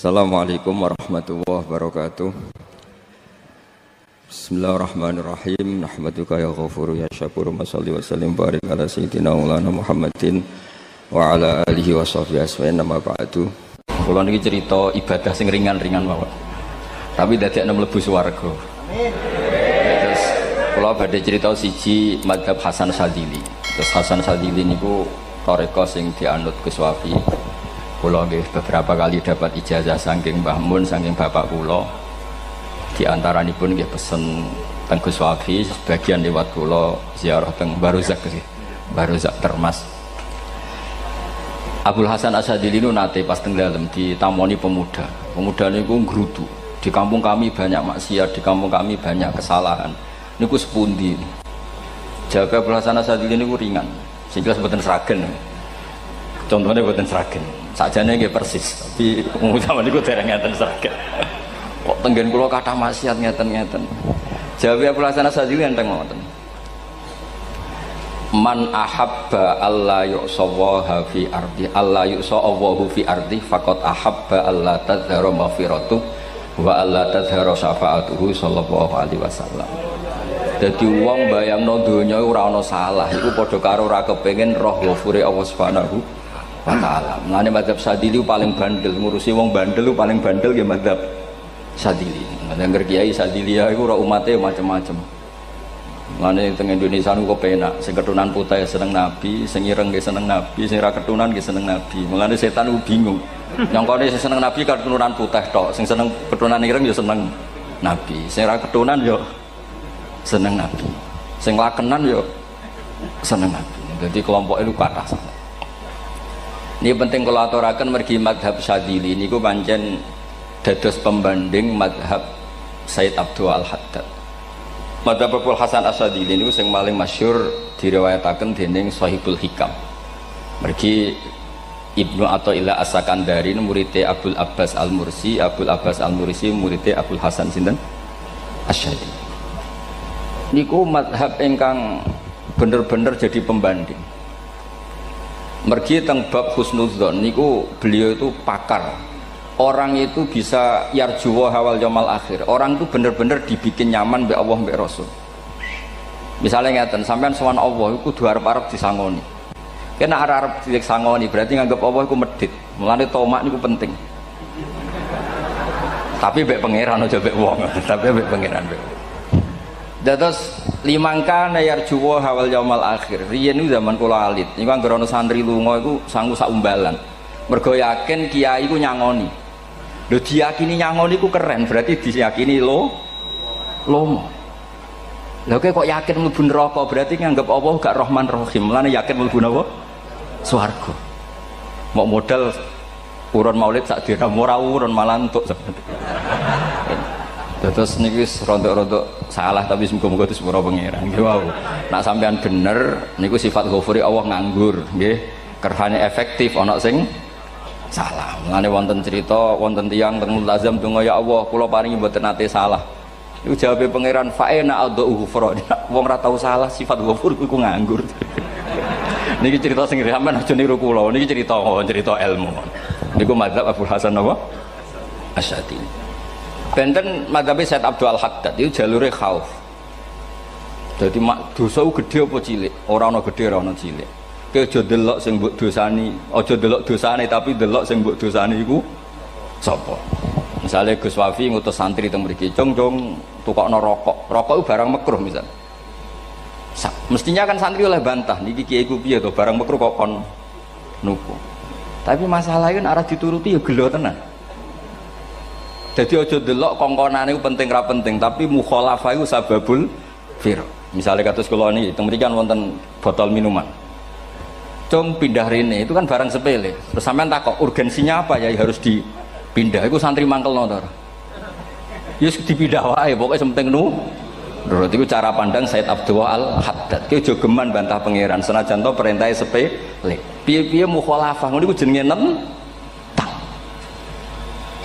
Assalamualaikum warahmatullahi wabarakatuh. Bismillahirrahmanirrahim. Nahmaduka ya ghafuru ya syakuru. Mashalli wa sallim barik ala sayyidina maulana Muhammadin wa ala alihi wa sahbihi asma'in. Nama ba'du. Kula niki cerita ibadah sing ringan-ringan mawon. Tapi dadekne mlebu swarga. Amin. Terus kula badhe cerita siji mazhab Hasan Syadzili. Terus Hasan Syadzili niku thariqah sing dianut Gus Wafi. Kula nggih beberapa kali dapat ijazah saking Mbah Mun, saking bapak kula. Di antaranipun nggih pesen teng Gus Wafi, sebagian lewat kula ziarah teng Baruzak sih. Baruzak Termas. Abdul Hasan Asyadzili niku nate pas teng dalem ditamoni pemuda. Pemuda niku ngrutu. Di kampung kami banyak maksiat, di kampung kami banyak kesalahan. Niku sepundi? Jawab Abdul Hasan Asyadzili niku ringan. Sing jelas mboten sragen. Contohnya mboten sragen. Sakjane nggih persis, tapi zaman niku dereng ngeten sragen. Kok tenggen kula kathah maksiat ngeten-ngeten. Jawab Abdul Hasan Asyadzili enteng mawon. Man ahabba alla yu'sawaha fi ardi alla yu'sawahu fi ardi faqad ahabba alla tadhara maghfiratu wa alla tadhara syafaatuhu sallallahu alaihi wasallam. Dadi wong bayangno donya ora ana salah iku padha karo ora kepengin roh ghafure Allah Subhanahu wa taala. Mulane mazhab Syadzili paling bandel, ngurusi wong bandel paling bandel nggih mazhab Syadzili. Ngger kiai Syadzili iku ora umate macam-macam. Mulane teng Indonesia niku penak, sing keturunan putih seneng nabi, sing ireng nggih seneng nabi, sing ora keturunan nggih seneng nabi. Mulane setan ku bingung. Nyongkone sing seneng nabi keturunan putih tok, sing seneng keturunan ireng ya seneng nabi, sing ora keturunan ya seneng nabi, sing lakenan ya seneng nabi. Jadi kelompok itu kathah sangat. Ini penting kalau aturaken mergi madhab Syadzili niku pancen dados pembanding madhab Sayyid Abdul Al-Haddad. Madhab Abdul Hasan Asyadzili niku sing paling masyhur diriwayataken dening Shahibul Hikam. Mergi Ibnu Athaillah As-Sakandari muridé Abdul Abbas Al-Mursi, Abdul Abbas Al-Mursi muridé Abdul Hasan sinten Asyadzili. Niku madhab ingkang bener-bener jadi pembanding. Mergi teng bab husnudzon niku beliau itu pakar. Orang itu bisa yarjuwa hawal yaumil akhir. Orang itu bener-bener dibikin nyaman mbek Allah mbek Rasul. Misalnya ngeten, sampean sowan Allah iku kudu arep-arep disangoni. Kena arep disangoni berarti nganggep Allah iku medhit. Mulane tomak niku penting. Tapi mbek pangeran aja mbek wong, tapi mbek pangeran mbek. Dados limangka yarjuwa hawal yaumil akhir. Riyen niku zaman kula alit. Niku anggere ana santri lunga iku sangu sak umbalan. Mergo yakin kiai iku nyangoni. Lho diyakini nyangoni iku keren, berarti diyakini lomo. Lha kok yakin mlebu neraka, berarti nganggep Allah gak Rahman Rahim. Mulane yakin mlebu napa? Swarga. Mok modal urun maulid sak dina ora urun malah entuk. Terus niki rontok-rontok salah tapi muga-muga itu sepura pangeran. Nggih wau. Nak sampean bener niku sifat ghafuri Allah nganggur, nggih. Kerhane efektif ana sing salah. Mulane wonten cerita wonten tiyang teng multazam donga ya Allah kula paringi mboten nate salah. Niku jawabe pangeran fa'ina adhu ghufra. Wong ora tau salah sifat ghafur iku nganggur. Niki cerita sing sampean aja niru kula. Niki cerita ilmu. Niku mazhab Abdul Hasan apa? Asyadzili. Benten madhab Sayyid Abdul Al-Haddad itu jalure khauf. Jadi dosa gede apa cilik? Ora ana gede ora ana cilik. Kowe aja delok sing mbok dosani, aja delok dosane tapi delok sing mbok dosani iku sapa. Misale Gus Wafi ngutus santri teng mriki, "Cung, tukokno rokok." Rokok itu barang makruh misal. Mestinya kan santri oleh bantah, niki kiai ku piye to barang makruh kok kon nuku. Tapi masalahnya arah dituruti ya gelo tenan. Jadi aja delok kongkonane iku penting ra penting, tapi mukhalafah iku sababul fir. Misalnya kados kula niki teng mriki kan wonten botol minuman. Cung pindah rene itu kan barang sepele. Terus sampean takok urgensinya apa ya harus dipindah. Iku santri mangkelno to. Ya dipindah wae pokoke penting nu. Menurut itu cara pandang Sayyid Abdul Al-Haddad. Ki aja geman bantah pangeran senajan to perintahe sepele. Piye-piye mukhalafah ngono iku jenenge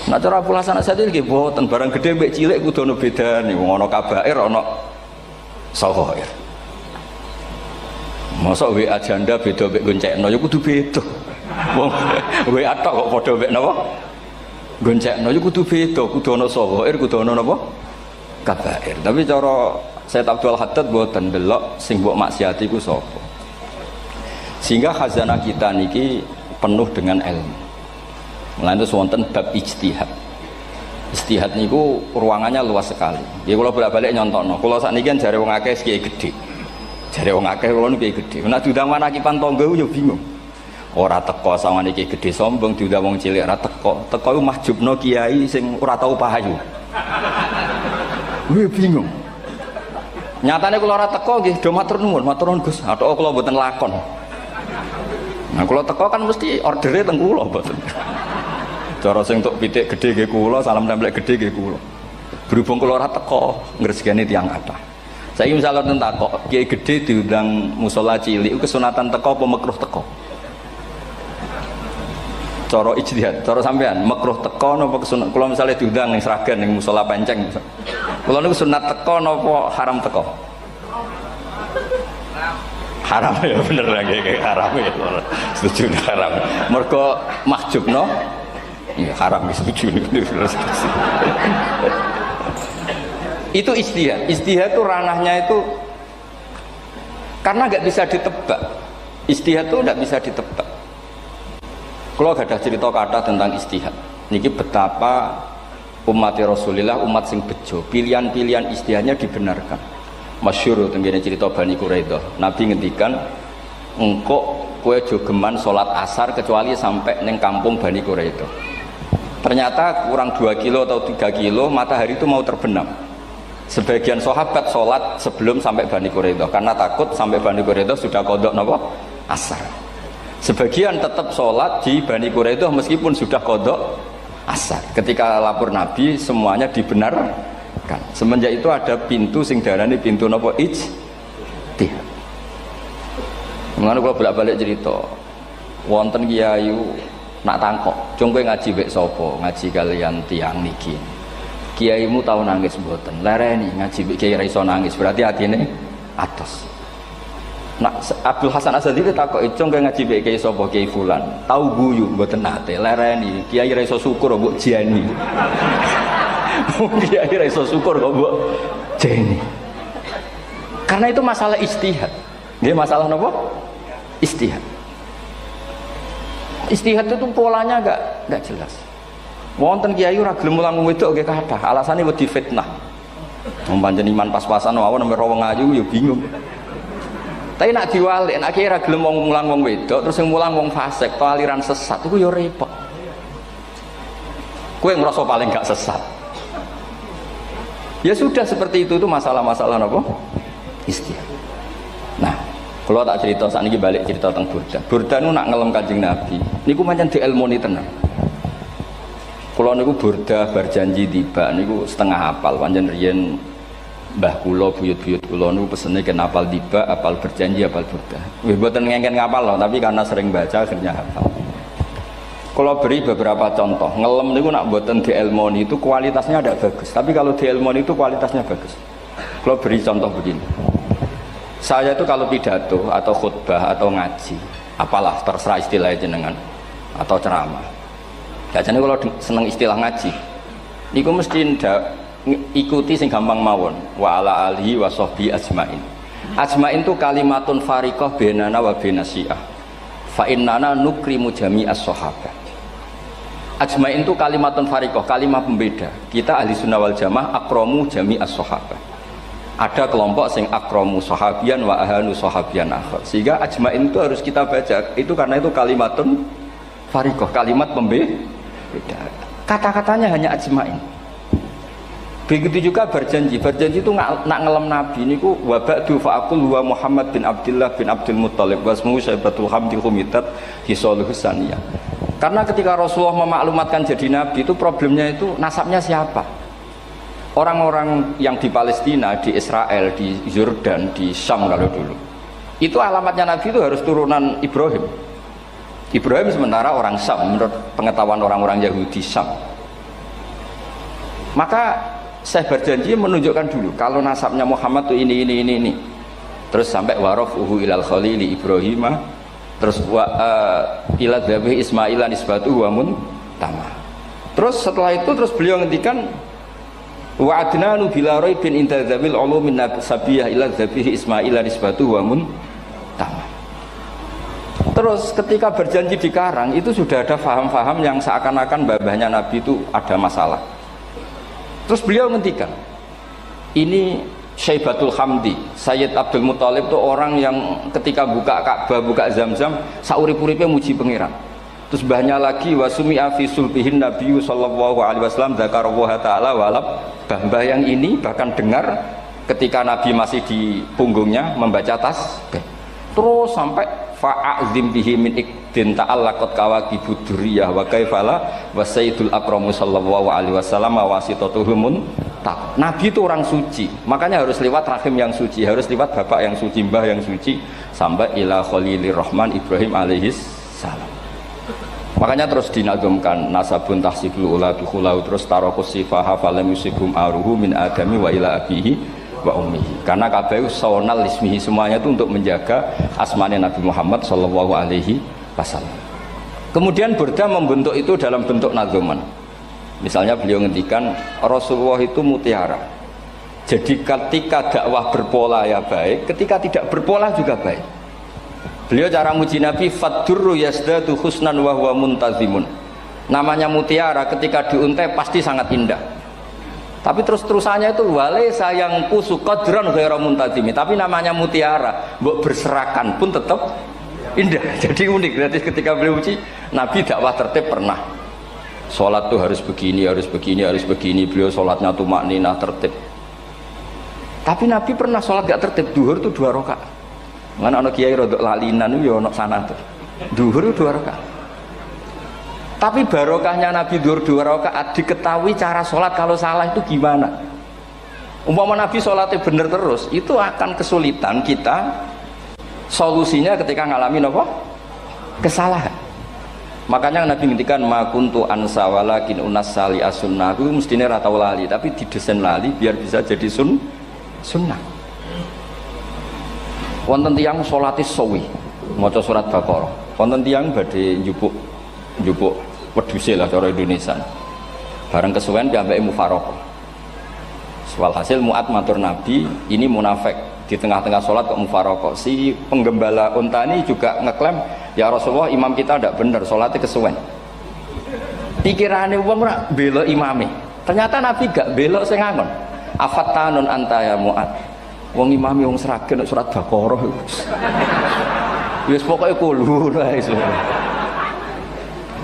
Nah cara Abdul Hasan Asyadzili nggih boten barang gede mbek cilik kudu ana bedane. Wong ana kabair ana saghair. Mosok WA janda beda mbek goncekno ya kudu beda. Wong WA tok kok padha mbek napa? goncekno iku kudu beda, kudu ana sawair, kudu ana napa? Kabair. Tapi cara Sayyid Abdul Haddad mboten delok sing mbok maksiati iku sapa. Sehingga khazanah kita niki penuh dengan ilmu. Mulane terus wonten bab ijtihad. Ijtihad niku ruangannya luas sekali. Ya kula bolak-balik nyontokno. Kula sakniki kan jare wong akeh kiai gedhe. Jare wong akeh kula niku kiai gedhe. Nek diundang manakipan tangga yo bingung. Ora teko sawane kiai gedhe sombong, diundang wong cilik ora teko. Teko iku mahjubno kiai sing ora tau pahayu. Kuwi bingung. Nyatane kula ora teko nggih do matur nuwun Gus. Athok kula mboten lakon. Nah kula teko kan mesti ordere teng kula mboten. Cara sing tok pitik gedhe nggih kula, salam templek gedhe nggih kula. Berhubung kula ora teko ngresgeni tiyang kathah. Saiki misal wonten takok, kiai gedhe diundang musala cilik kesunatan teko apa makruh teko? Cara ijtihad, cara sampean makruh teko napa kesunat? Kula misale diundang ning Sragen ning musala Penceng. Kula niku sunat teko napa haram teko? Haram ya bener lagi haram ya. Setuju haram. Mergo mahjubno ya haram setuju itu ijtihad. Ijtihad itu ranahnya itu karena nggak bisa ditebak. Ijtihad itu nggak bisa ditebak. Kalau gak ada cerita kata tentang ijtihad niki betapa umat Rasulullah umat sing bejo pilihan-pilihan ijtihadnya dibenarkan. Masyhur tentang cerita Bani Quraidah. Nabi ngendikan engkau kue jogeman sholat asar kecuali sampai neng kampung Bani Quraidah. Ternyata kurang 2 kilo atau 3 kilo matahari itu mau terbenam. Sebagian sahabat sholat sebelum sampai Bani Quraidah karena takut sampai Bani Quraidah sudah kodok napa asar. Sebagian tetap sholat di Bani Quraidah meskipun sudah kodok asar. Ketika lapor Nabi semuanya dibenarkan. Semenjak itu ada pintu sing darani pintu napa ijtihad. Mengenai kalau bolak-balik cerita, wonten kiai nak tangkok, cung kowe ngaji mek sapa? Ngaji kalian tiang niki. Kiaimu tahu nangis mboten? Lereni ngaji mek kiai ra iso nangis, berarti atine atos. Nak Abdul Hasan Asadi takok, cung kowe ngaji mek kiai sapa? Kiai fulan. Tahu guyu mboten nate, lereni kiai ra iso syukur mbok jeni. Kiai ra iso syukur kok mbok jeni. Karena itu masalah ijtihad. Nggih masalah napa? Ijtihad. Ijtihad itu polanya enggak jelas. Wonten kiai ora gelem mulang wedok nggih kathah, alasane wedi fitnah. Wong pancen iman pas-pasan mawon nek wong ayu ya bingung. Tapi nak diwalik, nak kiai ora gelem mulang wong wedok, terus sing mulang wong fasik, to aliran sesat iku ya repot. Kowe ngrasa paling gak sesat. Ya sudah seperti itu masalah-masalah apa? Ijtihad. Nah, kalau tak cerita saat ini balik cerita tentang Burda. Burda itu nak ngelem Kanjeng Nabi. Niku pancen diilmoni tenan. Kalau niku Burda berjanji tiba niku setengah hafal. Pancen riyen mbah kula buyut-buyut kula niku pesene ken hafal tiba, hafal berjanji, hafal Burda. Wis mboten ngengken ngapal loh, tapi karena sering baca akhirnya hafal. Kalau beri beberapa contoh, ngelem niku nak mboten diilmoni itu kualitasnya tidak bagus. Tapi kalau diilmoni itu kualitasnya bagus. Kalau beri contoh begini. Saya itu kalau pidato atau khutbah atau ngaji, apalah terserah istilah jenengan atau ceramah. Biasanya kalau seneng istilah ngaji, niku mesti ikuti sing gampang mawon. Wa ala alihi wa sahbi ajmain. Ajmain itu kalimatun fariqah bainana wa bainasyiah. Fa innana nukrimu jami'as sahabat. Ajmain itu kalimatun fariqah, kalimat pembeda. Kita ahli sunnah wal jamaah akramu jami'as sahabat. Ada kelompok sing akramu sahabian wa ahanu sahabian akhir. Sehingga ajmain itu harus kita baca. Itu karena itu kalimatun fariqah, kalimat pembeda. Kata-katanya hanya ajmain. Begitu juga berjanji. Berjanji itu nak ngelem Nabi niku wa ba'du fa'aqul wa Muhammad bin Abdullah bin Abdul Muttalib wasmuhu Syaibatul Hamdi Humitat Hisaluhus Saniyah. Karena ketika Rasulullah memaklumatkan jadi Nabi itu problemnya itu nasabnya siapa? Orang-orang yang di Palestina, di Israel, di Yordan, di Syam kalau dulu itu alamatnya Nabi itu harus turunan Ibrahim. Ibrahim sementara orang Syam menurut pengetahuan orang-orang Yahudi Syam. Maka saya berjanji menunjukkan dulu kalau nasabnya Muhammad itu ini. Terus sampai warafuhu ilal khalili Ibrahimah. Terus ila dzabih Ismailan isbatu wa mun tamah. Terus setelah itu terus beliau ngendikan wa adnanu bila raibin inda dzabil ulumin sabiyah ila dzabihi ismail nisbatu wa mun tamam. Terus ketika berjanji di Karang itu sudah ada faham-faham yang seakan-akan babahnya Nabi itu ada masalah. Terus beliau ngendikan ini Syaibatul Hamdi, Sayyid Abdul Muthalib itu orang yang ketika buka Ka'bah, buka Zamzam, saurip-uripe muji pangeran. Terus banyak lagi wasumi'a fi sulbihin Nabi sallallahu alaihi wasallam dzakarallaha ta'ala walab. Mbah yang ini bahkan dengar ketika Nabi masih di punggungnya membaca tasbih. Terus sampai fa'azim bihi min ikdin ta'allaqat kawakibud durriyah wa kaifala wa sayyidul akramu sallallahu alaihi wasallam wasitatuhumun. Nabi itu orang suci, makanya harus lewat rahim yang suci, harus lewat bapak yang suci, mbah yang suci, sampai ila Khalilir Rahman Ibrahim alaihis salam. Makanya terus dinagumkan nasabun tahsibul ula bikhulau, terus tarokus sifaha falam yusibhum aruhu min adami wa ila abihi wa ummihi. Karena kabeh sonal ismihi, semuanya itu untuk menjaga asmane Nabi Muhammad sallallahu alaihi wasallam. Kemudian Burda membentuk itu dalam bentuk nazuman. Misalnya beliau ngendikan Rasulullah itu mutiara. Jadi ketika dakwah berpola ya baik, ketika tidak berpola juga baik. Beliau cara muji Nabi faddurru yazdadu husnan wa huwa muntazimun. Namanya mutiara ketika diuntai pasti sangat indah. Tapi terus-terusannya itu wale sayang kusu qadran ghairu muntazimi. Tapi namanya mutiara, mbok berserakan pun tetap indah. Jadi unik. Berarti ketika beliau uji Nabi dakwah tertib pernah. Sholat tuh harus begini, harus begini, harus begini. Beliau sholatnya tuh makninah tertib. Tapi Nabi pernah sholat gak tertib. Duhur tuh 2 rakaat. Mana anak kiai rodok lalinan itu ya anak sana tuh. Duhur itu 2 rakaat. Tapi barokahnya Nabi duhur 2 rakaat diketahui cara sholat kalau salah itu gimana. Umpama Nabi sholatnya bener terus, itu akan kesulitan kita solusinya ketika ngalamin apa? Kesalahan. Makanya Nabi ngendikan ma kuntu ansa walakin unas sali as-sunnah. Itu mestine ra tau lali, tapi didesain lali biar bisa jadi sunnah. Wonten tiyang salate suwi maca surat Baqarah. Wonten tiyang badhe njupuk wedhuse lah cara Indonesia. Bareng kesuwen piambake mufaraqah. Walhasil Mu'ad matur Nabi, ini munafik di tengah-tengah sholat kok mufaraqah. Si penggembala unta ini juga ngeklaim, ya Rasulullah imam kita tidak benar, sholatnya kesuwen. Pikirannya wong ora bela imame. Ternyata Nabi gak belok sing ngangon. Afattanun anta ya Mu'ad. Wong imame wong seragen surat Baqarah. Wis pokoke kulo wae.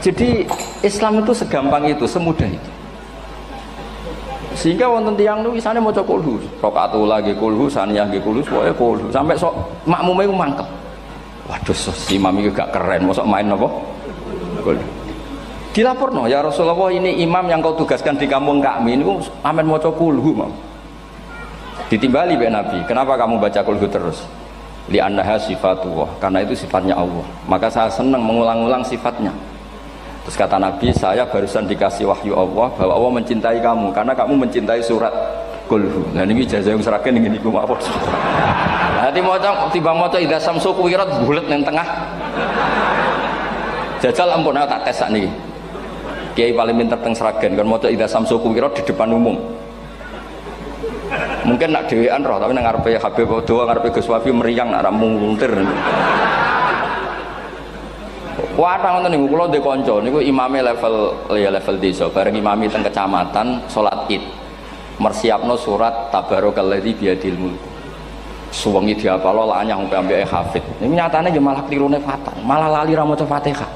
Jadi Islam itu segampang itu, semudah itu. Sehingga wonten tiyang niku isane maca kulhu, rakaat ula nggih kulhu, saniyah nggih kulhu, pokoke kulhu. Sampai sok makmume ku mangkel. Waduh, si imam iki gak keren, mosok main apa? Kulhu. Dilaporno, ya Rasulullah ini imam yang kau tugaskan di kampung kami niku amen maca kulhu, Mam. Ditimbali mbek Nabi, kenapa kamu baca kulhu terus? Li annaha sifatullah, karena itu sifatnya Allah. Maka saya senang mengulang-ulang sifatnya. Terus kata Nabi, saya barusan dikasih wahyu Allah bahwa Allah mencintai kamu karena kamu mencintai surat Qulhu. Nah ini ijazah yang seragam ini niku apa? Nanti maca timbang maca idza samsu kuwirat bulet ning tengah. Jajal ampun tak tes sakniki. Kiai paling pinter teng seragam kan maca idza samsu kuwirat di depan umum. Mungkin nak dhewean roh tapi nang ngarepe Habib Doa ngarepe Gus Wafi meriang nak muntir. Wah, ngoten niku kula ndek kanca niku imame level desa, bareng imami teng kecamatan salat Id. Mersiapno surat Tabarakalladzi biyadil mulk. Suwengi diapalo lanyah sampai ambeke hafid. Niku nyatane nggih malah klirune fatal, malah lali ra maca Fatihah.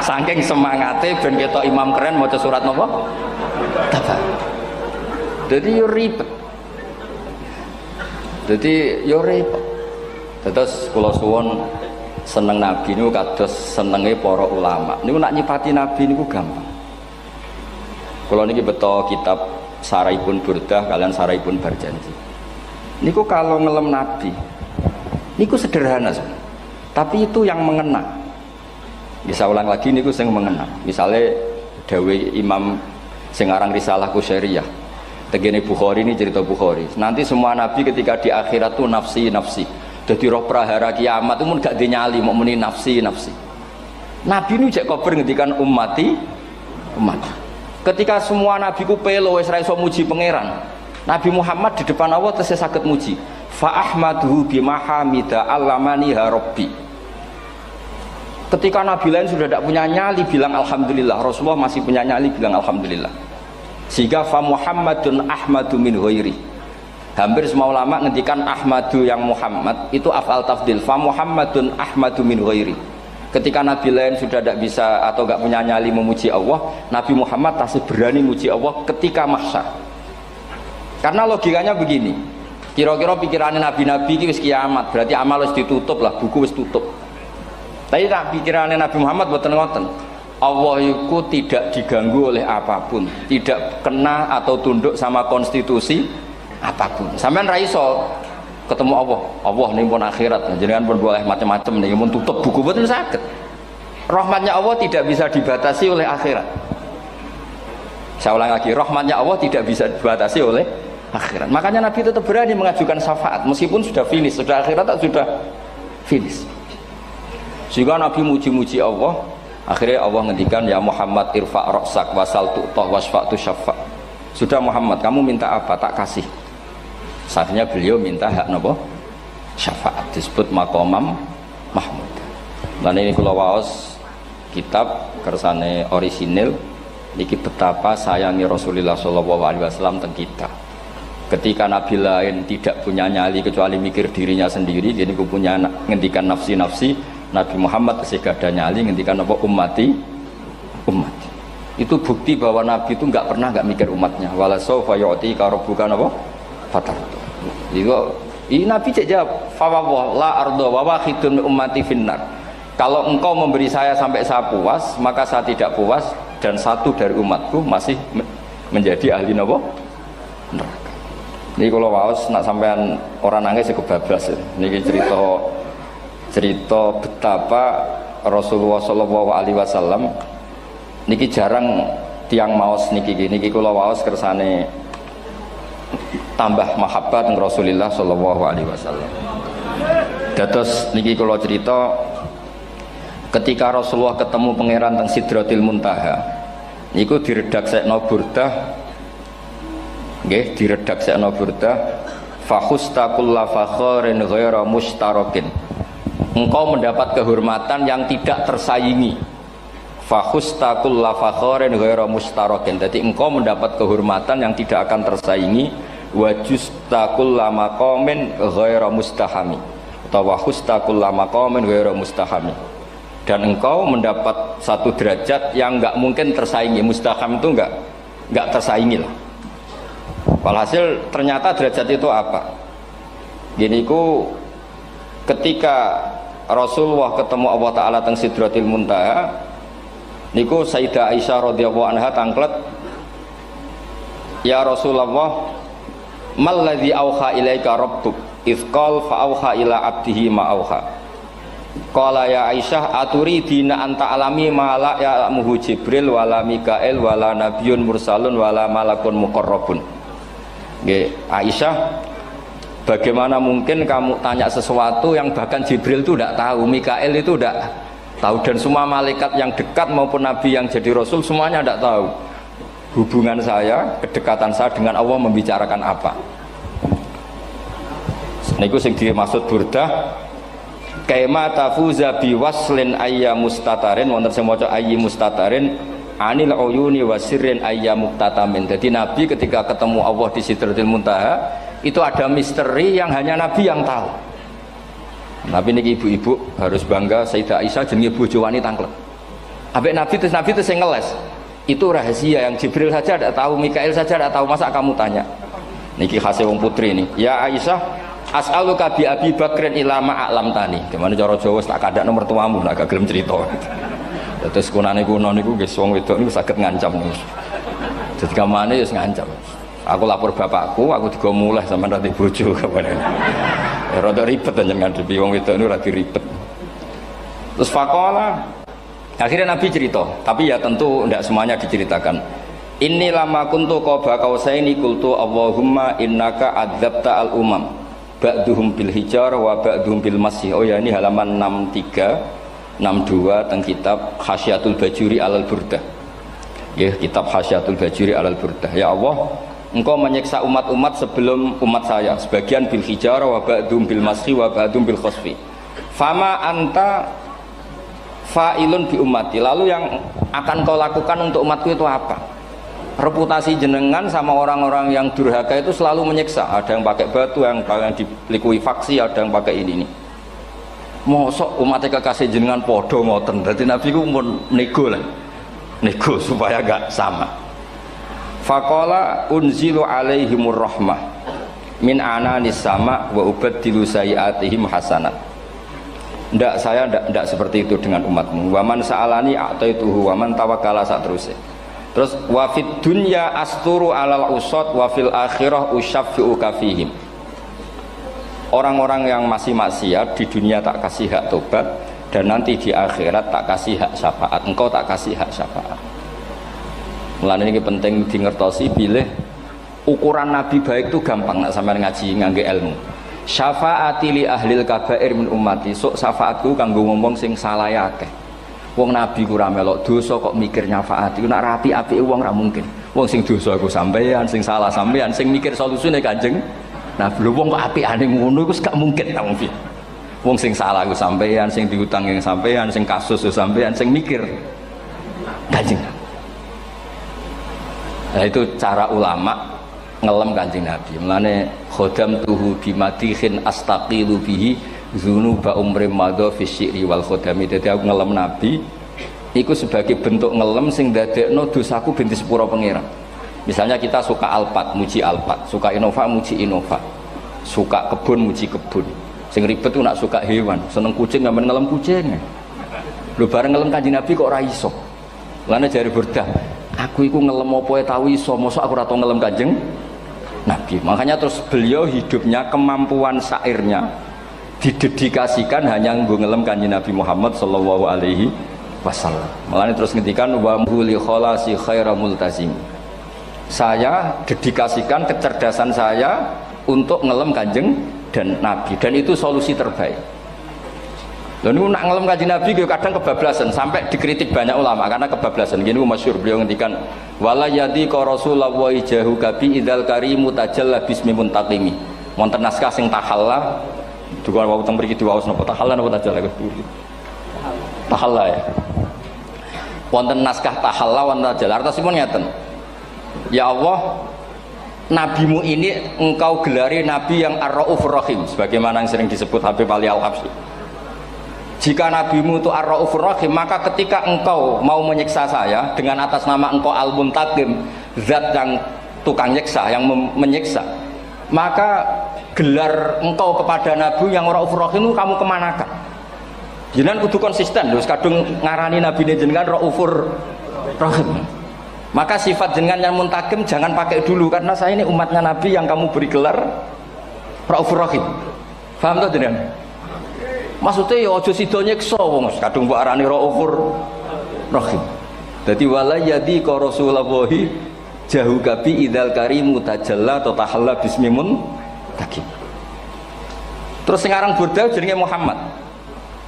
Saking semangate ben ketok imam keren maca surat napa? Tabar. Jadi yo ribet. Terus kula suwun seneng Nabi niku kados senenge para ulama. Niku nak nyipati Nabi niku gampang. Kula niki beto kitab Saraipun Burdah kalian Saraipun Barjanji. Niku kalau ngelem Nabi niku sederhana sebenarnya. Tapi itu yang mengena. Bisa ulang lagi niku sing mengena. Misalnya dawe Imam sing aran Risalah Qusyariyah. Tegene Bukhari ini cerita Bukhari. Nanti semua Nabi ketika di akhirat tuh nafsi. Jadi roh prahara kiamat itu pun gak dinyali mau muni nafsi. Nabi ini cek kober ngendikan ummati umat. Ketika semua nabi ku pelo wis ra iso muji pangeran, Nabi Muhammad di depan Allah tesih saged muji. Fa ahmaduhu bimahamida allamani ha rabbi. Ketika nabi lain sudah tidak punya nyali bilang alhamdulillah, Rasulullah masih punya nyali bilang alhamdulillah. Sehingga fa Muhammadun ahmadu min ghairi. Hampir semua ulama ngendikan ahmadu yang Muhammad itu af'al tafdil. Fa Muhammadun ahmadu min ghairi. Ketika nabi lain sudah tidak bisa atau tidak punya nyali memuji Allah, Nabi Muhammad masih berani memuji Allah ketika mahsyar. Karena logikanya begini, kira-kira pikirannya nabi-nabi ini wis kiamat, berarti amal wis ditutup lah, buku wis tutup. Tapi tak pikirannya Nabi Muhammad boten ngoten. Allah itu tidak diganggu oleh apapun, tidak kena atau tunduk sama konstitusi apapun. Sampean ra iso ketemu Allah, Allah nih pun akhirat, jenengan pun boleh macam-macam nih, pun tutup buku boten saged. Rahmatnya Allah tidak bisa dibatasi oleh akhirat. Saya ulang lagi, rahmatnya Allah tidak bisa dibatasi oleh akhirat. Makanya Nabi tetap berani mengajukan syafaat meskipun sudah finish, sudah akhirat sudah finish. Sehingga Nabi muji-muji Allah, akhirnya Allah ngendikan ya Muhammad irfa' ra'sak wasal tu'tah wasfa'tu syafa'. Sudah Muhammad, kamu minta apa tak kasih. Saatnya beliau minta hak napa? Syafaat, disebut maqamam mahmud. Dan ini kula waos kitab kersane orisinil niki betapa sayangi Rasulullah sallallahu alaihi wasallam teng kita. Ketika nabi lain tidak punya nyali kecuali mikir dirinya sendiri, jadi aku punya ngendikan nafsi-nafsi, Nabi Muhammad masih gak ada nyali ngendikan apa ummati ummati. Itu bukti bahwa nabi itu nggak pernah nggak mikir umatnya. Wala sawfa yu'tika rabbuka apa? Fatartu. Ini nabi cek jawab, fa la ardo wa wahidun ummati finnar. Kalau engkau memberi saya sampai saya puas, maka saya tidak puas dan satu dari umatku masih menjadi ahli neraka. Ini kalau waos nak sampean orang nangis kebablas. Ini cerita betapa Rasulullah Shallallahu Alaihi Wasallam. Niki jarang tiang maos niki kalau waos kersane tambah mahabbat dengan Rasulullah Shallallahu Alaihi Wasallam. Dados niki kalau cerita ketika Rasulullah ketemu pangeran teng Sidratil Muntaha, niku diredaksekno burdah, nggih diredaksekno burdah, fakhusta kulla fakharin ghaira mustarakin. Engkau mendapat kehormatan yang tidak tersaingi. Fakhusta kulla fakharin ghaira mustarakin. Jadi engkau mendapat kehormatan yang tidak akan tersaingi. Wajusta kulla maqamin ghaira mustahami. Atau wakhusta kulla maqamin ghaira mustahami. Dan engkau mendapat satu derajat yang enggak mungkin tersaingi. Mustaham itu enggak tersaingi lah. Walhasil ternyata derajat itu apa? Gini ku ketika Rasulullah ketemu Allah Ta'ala teng Sidratil Muntaha, niku Sayyidah Aisyah radhiyallahu anha tangklet, ya Rasulullah, mal ladzi auha ilaika rabbuk idz qala fa auha ila abdihi ma auha. Qala ya Aisyah aturidina anta alami ma la ya'lamuhu Jibril wala Mikail wala nabiyyun mursalun wala malakun muqarrabun. Nggih, Aisyah, bagaimana mungkin kamu tanya sesuatu yang bahkan Jibril itu tidak tahu, Mikail itu tidak tahu, dan semua malaikat yang dekat maupun nabi yang jadi rasul semuanya tidak tahu hubungan saya, kedekatan saya dengan Allah membicarakan apa. Niku sing dimaksud burdah kaima tafuza biwaslin ayya mustatarin, wonten sing maca ayyi mustatarin anil uyuni wasirrin ayya muktatamin. Jadi nabi ketika ketemu Allah di Sidratil Muntaha itu ada misteri yang hanya nabi yang tahu. Nabi niki ibu-ibu harus bangga, Sayyidah Aisyah jenenge bojo wani tanglet. Ambek nabi itu sing ngeles. Itu rahasia yang Jibril saja tidak tahu, Mikail saja tidak tahu, masa kamu tanya? Niki khase wong putri ini. Ya Aisyah, as'aluka bi Abi Bakrin ila ma'alam tani. Gimana cara Jawa tak kadakno mertuamu nak gak gelem cerita. Terus kunane kuno niku nggih wong wedok niku saged ngancam niku. Dadi kamane wis ngancam. Aku lapor bapakku, aku digo mulai sampean rati bojo kabare. Ya rada ribet jenengan ngadepi wong wedok niku rada ribet. Terus faqala, akhirnya Nabi cerita, tapi ya tentu tidak semuanya diceritakan. Inni lama kuntu qaba qausaini qultu Allahumma innaka adzabta al umam ba'duhum bil hijar wa ba'duhum bil masih. Oh ya, ini halaman 63 62 teng kitab Khasyatul Bajuri alal Burdah. Ya, kitab Hasyatul Bajuri alal Burdah. Ya Allah, Engkau menyiksa umat-umat sebelum umat saya, sebagian bil hijarah wa ba'dum bil mashi wa ba'dum bil khosfi. Fama anta fa'ilun bi ummati. Lalu yang akan kau lakukan untuk umatku itu apa? Reputasi jenengan sama orang-orang yang durhaka itu selalu menyiksa. Ada yang pakai batu, yang dilikuifaksi, ada yang pakai ini. Mosok umatnya kekasih jenengan podo ngoten. Berarti Nabi ku mun nego lah. Nego supaya gak sama. Faqala unzilu alaihimur rahmah min ananis sama wa ubaddilu sayiatihim hasanat. Ndak, saya ndak seperti itu dengan umatmu. Waman sa'alani a'taituhu waman tawakkala saterusé. Terus wa fid dunya asturu alal usad wa fil akhirah usyaffi'u kafihim. Orang-orang yang masih maksiat di dunia tak kasih hak tobat, dan nanti di akhirat tak kasih hak syafaat. Engkau tak kasih hak syafaat. Mulane ini penting dingertosi bilih ukuran Nabi baik itu gampang nak sampean ngaji ngangge ilmu. Syafaati li ahlil kabair min ummati. Sok syafaatku kanggo ngomong sing salah akeh. Wong Nabi ku ora melok dosa kok mikir nyafaati. Nek rapi-apike wong ora mungkin. Wong sing dosa iku sampean, sing salah sampean, sing mikir solusine Kanjeng. Nah, lho wong kok apikane ngono iku gak mungkin ta wong. Wong sing salah iku sampean, sing diutang yang sampean, sing kasus iku sampean, sing mikir Kanjeng. Nah, itu cara ulama ngelem Kanjeng Nabi. Mulane khodam tuhu bimadihin astaqilu bihi dzunuba umrim madha fi syi'ri wal khodami. Dadi aku ngelem Nabi iku sebagai bentuk ngelem sing dadekno dosaku ben disepuro pangeran. Misalnya kita suka Alphard, muji Alphard, suka Innova, muji Innova, suka kebun, muji kebun. Sing ribet tuh nak suka hewan, seneng kucing nggak ngelem kucing. Lu bareng ngelem Kanjeng Nabi kok ora iso. Lane jari Burdah, aku iku ngelem apa tau iso, mosok aku ora tau ngelem Kanjeng Nabi. Makanya terus beliau hidupnya, kemampuan syairnya didedikasikan hanya nggo ngelem Kanjeng Nabi Muhammad sallallahu alaihi wasallam. Makanya terus ngendikan wa muli kholasi khaira multazim. Saya dedikasikan kecerdasan saya untuk ngelem Kanjeng dan Nabi, dan itu solusi terbaik. Lalu nak ngelem Kanjeng Nabi kadang kebablasan, sampai dikritik banyak ulama karena kebablasan. Gini masyhur beliau ngendikan wala yadi ka rasulullah wa ijahu kabi idzal karimu tajalla bismi muntaqimi. Wonten naskah sing tahalla duka wau teng mriki diwaos napa tahalla napa tajalla tahalla ya. Wonten naskah tahalla wonten tajalla artosipun ngeten. Ya Allah, nabimu ini engkau gelari nabi yang ar-raufur rahim, sebagaimana yang sering disebut Habib Ali Al-Habsyi. Jika nabimu itu ar-raufur rahim, maka ketika engkau mau menyiksa saya dengan atas nama engkau al-muntaqim, zat yang tukang nyiksa, yang menyiksa, maka gelar engkau kepada nabi yang ar-raufur rahim itu kamu kemanakan? Jenengan kudu konsisten, terus kadung ngarani nabi ini jenengan raufur rahim. Maka sifat jenengan yang muntakim jangan pakai dulu, karena saya ini umatnya Nabi yang kamu beri gelar Raufur Rahim. Paham tuh jenengan? Maksudnya ya ojo sido nyiksa wong kadung mbok arani Raufur Rahim. Dadi wala yadi ka rasulullahi jahu kabi idzal karimu tajalla ta tahalla bismimun takim. Terus sing aran Burdah jenenge Muhammad.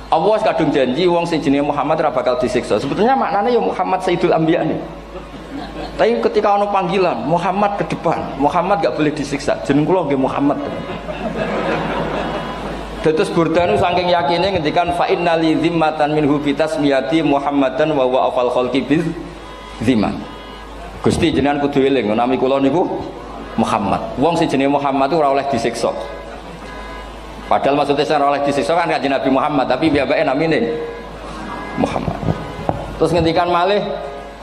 Allah kadung janji wong sing jenenge Muhammad ora bakal disiksa. Sebetulnya maknanya ya Muhammad Sayyidul Anbiya nih. Tapi ketika ono panggilan Muhammad ke depan, Muhammad gak boleh disiksa. Jeneng kula nggih Muhammad. Terus Burdah nu saking yakine ngendikan fa innali zimmatan minhu bi tasmiyati Muhammadan wa huwa afal khalqi biz zimman. Gusti jenengan kudu eling nami kula niku Muhammad. Wong sing jenenge Muhammad ora oleh disiksa. Padahal maksudnya ora oleh disiksa kan Kanjeng Nabi Muhammad, tapi biabake namine Muhammad. Terus ngendikan malih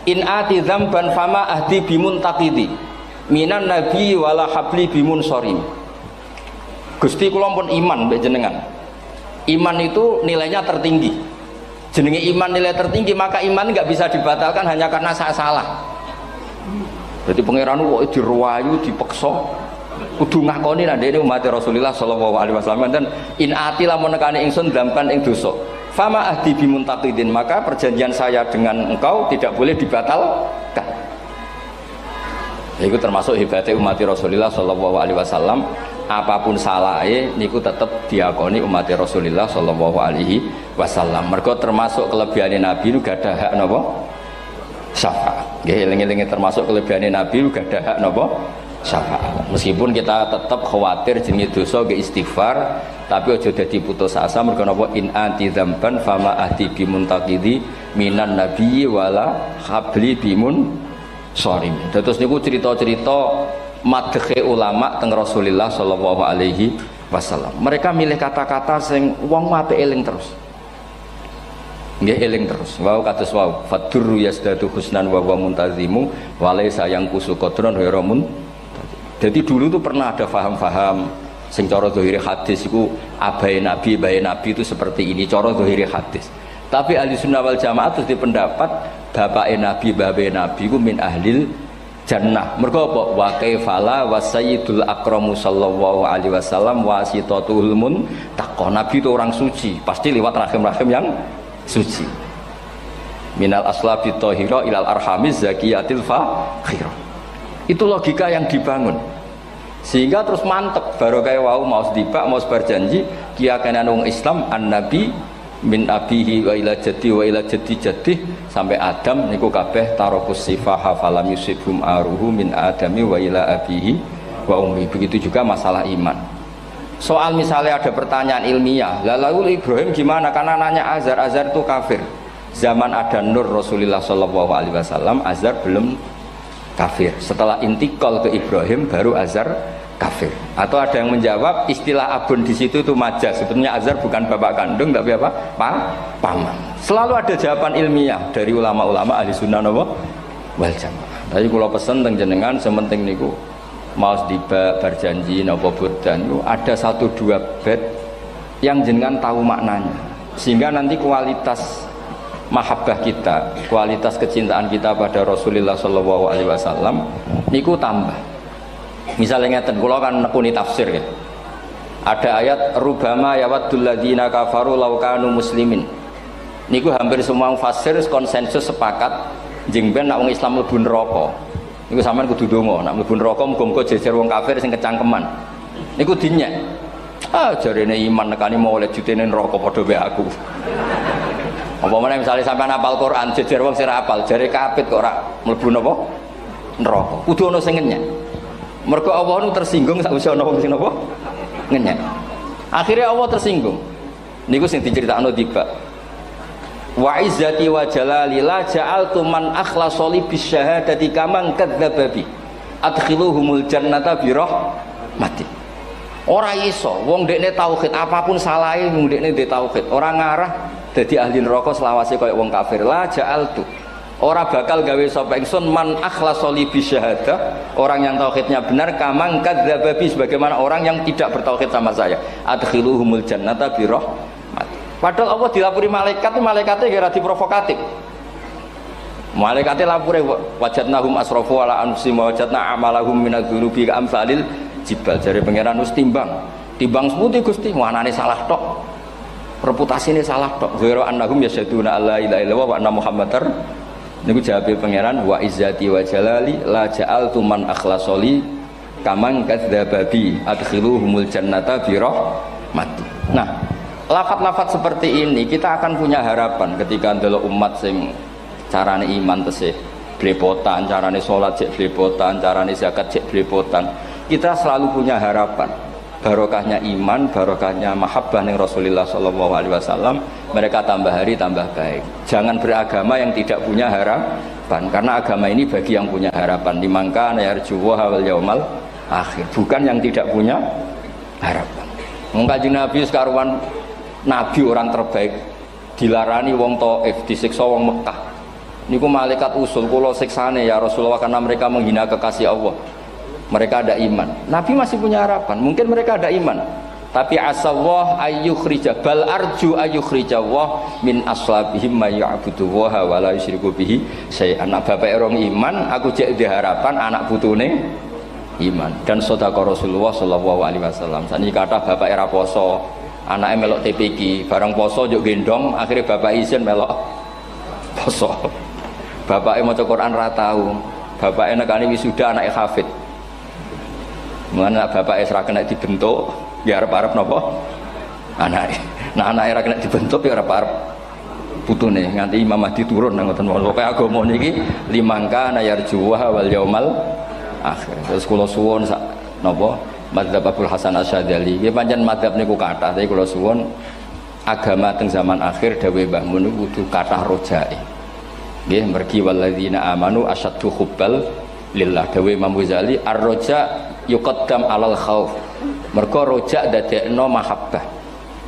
in ati dzamban fama ahdi bimun taqidi minan nabi wala habli bimun sorim. Gusti kula pun iman mbek jenengan. Iman itu nilainya tertinggi. Jenenge iman nilai tertinggi, maka iman nggak bisa dibatalkan hanya karena saya salah. Berarti pangeran kok diruwayu dipeksa kudu ngakoni nek dene umat Rasulullah sallallahu alaihi wasallam dan in ati lamun nekane ingsun dzamban ing dosa. Fama ahdi bimuntaqidin, maka perjanjian saya dengan engkau tidak boleh dibatalkan. Itu termasuk hebatnya umat Rasulullah sallallahu alaihi wasallam, apapun salahnya niku tetap diakoni umat Rasulullah sallallahu alaihi wasallam. Mergo termasuk kelebihan Nabi nu gak ada hak napa? Syafaat. Nggih eling-eling termasuk kelebihan Nabi uga ada hak napa syafaat. Meskipun kita tetap khawatir jenenge dosa nggih istighfar, tapi aja dadi putus asa mergo napa in anti dzamban fama ahdi bimuntaqidi minan nabiyyi wala habli bimun sharim. Terus niku cerita-cerita madhe ulama teng Rasulullah sallallahu alaihi wasallam. Mereka milih kata-kata sing wong apik eling terus. Nggih eling terus. Wau kados wau fadurru yasdatu husnan wa wa muntazimu walaysa yang kusu qadron hiramun. Jadi dulu tuh pernah ada faham-faham sing cara zahiri hadis iku abai nabi itu seperti ini cara zahiri hadis. Tapi ahli sunnah wal jamaah terus di pendapat bapak nabi iku min ahlil jannah. Mergo apa? Wa kaifala wa sayyidul akramu sallallahu alaihi wasallam wasitatul muntaqah. Nabi itu orang suci, pasti lewat rahim-rahim yang suci. Minal aslabi thahira ilal arhamiz zakiyatil fakhira. Itu logika yang dibangun. Sehingga terus mantep baru kayak wau mau sedibak mau berjanji kiyakan wong Islam an-nabi min abihi wa ila jaddi sampai Adam niku kabeh tarokus sifaha falam yusibhum aruhu min adami wa ila abihi wa ummi. Begitu juga masalah iman. Soal misalnya ada pertanyaan ilmiah, lalu Ibrahim gimana? Karena nanya Azar itu kafir. Zaman ada Nur Rasulullah sallallahu alaihi wasallam, Azar belum kafir. Setelah intikal ke Ibrahim baru Azar kafir. Atau ada yang menjawab istilah abun di situ itu majaz. Sebetulnya Azar bukan bapak kandung tapi apa? Paman. Selalu ada jawaban ilmiah dari ulama-ulama ahli sunnah wal jamaah. Tapi kalau pesen teng jenengan sementing niku mau tiba berjanji napa burdan ada 1-2 bait yang jenengan tahu maknanya. Sehingga nanti kualitas mahabbah kita, kualitas kecintaan kita pada Rasulullah sallallahu alaihi wasallam niku tambah. Misalnya ngeten, kula kan nekuni tafsir ya. Ada ayat rubama yawaddul ladzina kafaru law kanu muslimin. Niku hampir semua mufassir konsensus sepakat jeng ben nek wong Islam mlebu neraka. Niku sampean kudu donga, nek mlebu neraka muga-muga jejer wong kafir sing kecangkeman. Niku dinyek. Jarene iman nekani mau oleh jutene neraka padha wae aku. Apa meneh misale sampean hafal Quran jejer wong sing hafal jare kapit kok ora mlebu napa neraka. Kudu ana sing ngenyek. Mergo Allah nu tersinggung sakwise ana wong sing napa ngenyek. Akhirnya Allah tersinggung. Niku sing diceritakno tiba. Wa izzati wa jalali la ja'altu man akhlasa li bisyahadati kaman kadzdzaba bi. Adkhiluhumul jannata bi rahmati. Ora iso wong dekne tauhid apapun salahe wong dekne ndek tauhid, ora ngarah dadi ahli neraka selawase kaya wong kafir. La ja'altu ora bakal gawe sapa ingsun man akhlasa li bisyahadah, orang yang tauhidnya benar kamang kadzdzaba bi, sebagaimana orang yang tidak bertauhid sama saya. Adkhiluhumul jannata bi rahmat. Padahal Allah dilapuri malaikat, malaikatnya kira diprovokatif. Malaikatnya lapure wajadnahum asrafu ala anfusihim wa wajadna amalahum minadz-dzunubi ka'amsalil jibal. Jare pangeran wis timbang seputi Gusti, wanane salah tok. Reputasine salah tok. Ghairu annahum yasyaduna alla ilaha illallah wa anna muhammadar. Niku jawabe pangeran wa izzati wa jalali la ja'altu man akhlasoli kaman kadzdzaba bi adkhiluhumul jannata bi rahmati. Nah, lafat-lafat seperti ini kita akan punya harapan ketika ndelok umat sing carane iman tesih blepotan, carane salat cek blepotan, carane zakat cek blepotan. Kita selalu punya harapan barokahnya iman, barokahnya mahabbah ning Rasulullah sallallahu alaihi wasallam, mereka tambah hari tambah baik. Jangan beragama yang tidak punya harapan, karena agama ini bagi yang punya harapan. Dimangka yarjuwa wal yaumal akhir, bukan yang tidak punya harapan. Kanjeng Nabi sekaruan nabi orang terbaik dilarani wong Taif, disiksa wong Mekah. Niku malaikat usul kula siksane ya Rasulullah karena mereka menghina kekasih Allah. Mereka ada iman. Nabi masih punya harapan. Mungkin mereka ada iman. Tapi asallah ayyukhrija bal arju ayyukhrijawah min aslabihim may ya'budullaha wa la yusyriku bihi syai'an. Anak bapak orang iman, aku cek di harapan anak putune iman. Dan sedekah Rasulullah sallallahu alaihi wasallam. Sani kata bapak era poso, anaknya melok TPQ, bareng poso juk gendong, akhirnya bapak izin melok poso. Bapaknya maca Quran ra tau. Bapaknya nekani wisuda anake hafid. Mulane bapak Isra kena dibentuk, ya arep-arep napa? Anake. Nah anake ora kena dibentuk ya arep-arep putune nganti Imam Mahdi turun nang ngoten pokoke agama niki limangka nayarjuha wal yaumal akhir. Terus kula suwun sak napa madzhab Abdul Hasan Asyadzali nggih pancen madzhab niku kathah tapi kula suwun agama teng zaman akhir dawuh Mbah Mun kudu kathah rojae. Nggih mergi walladzina amanu asyaddu hubbal lillah dawuh Imam Ghazali ar-roja yuqaddam alal khauf. Mergo roja dadekno mahabbah.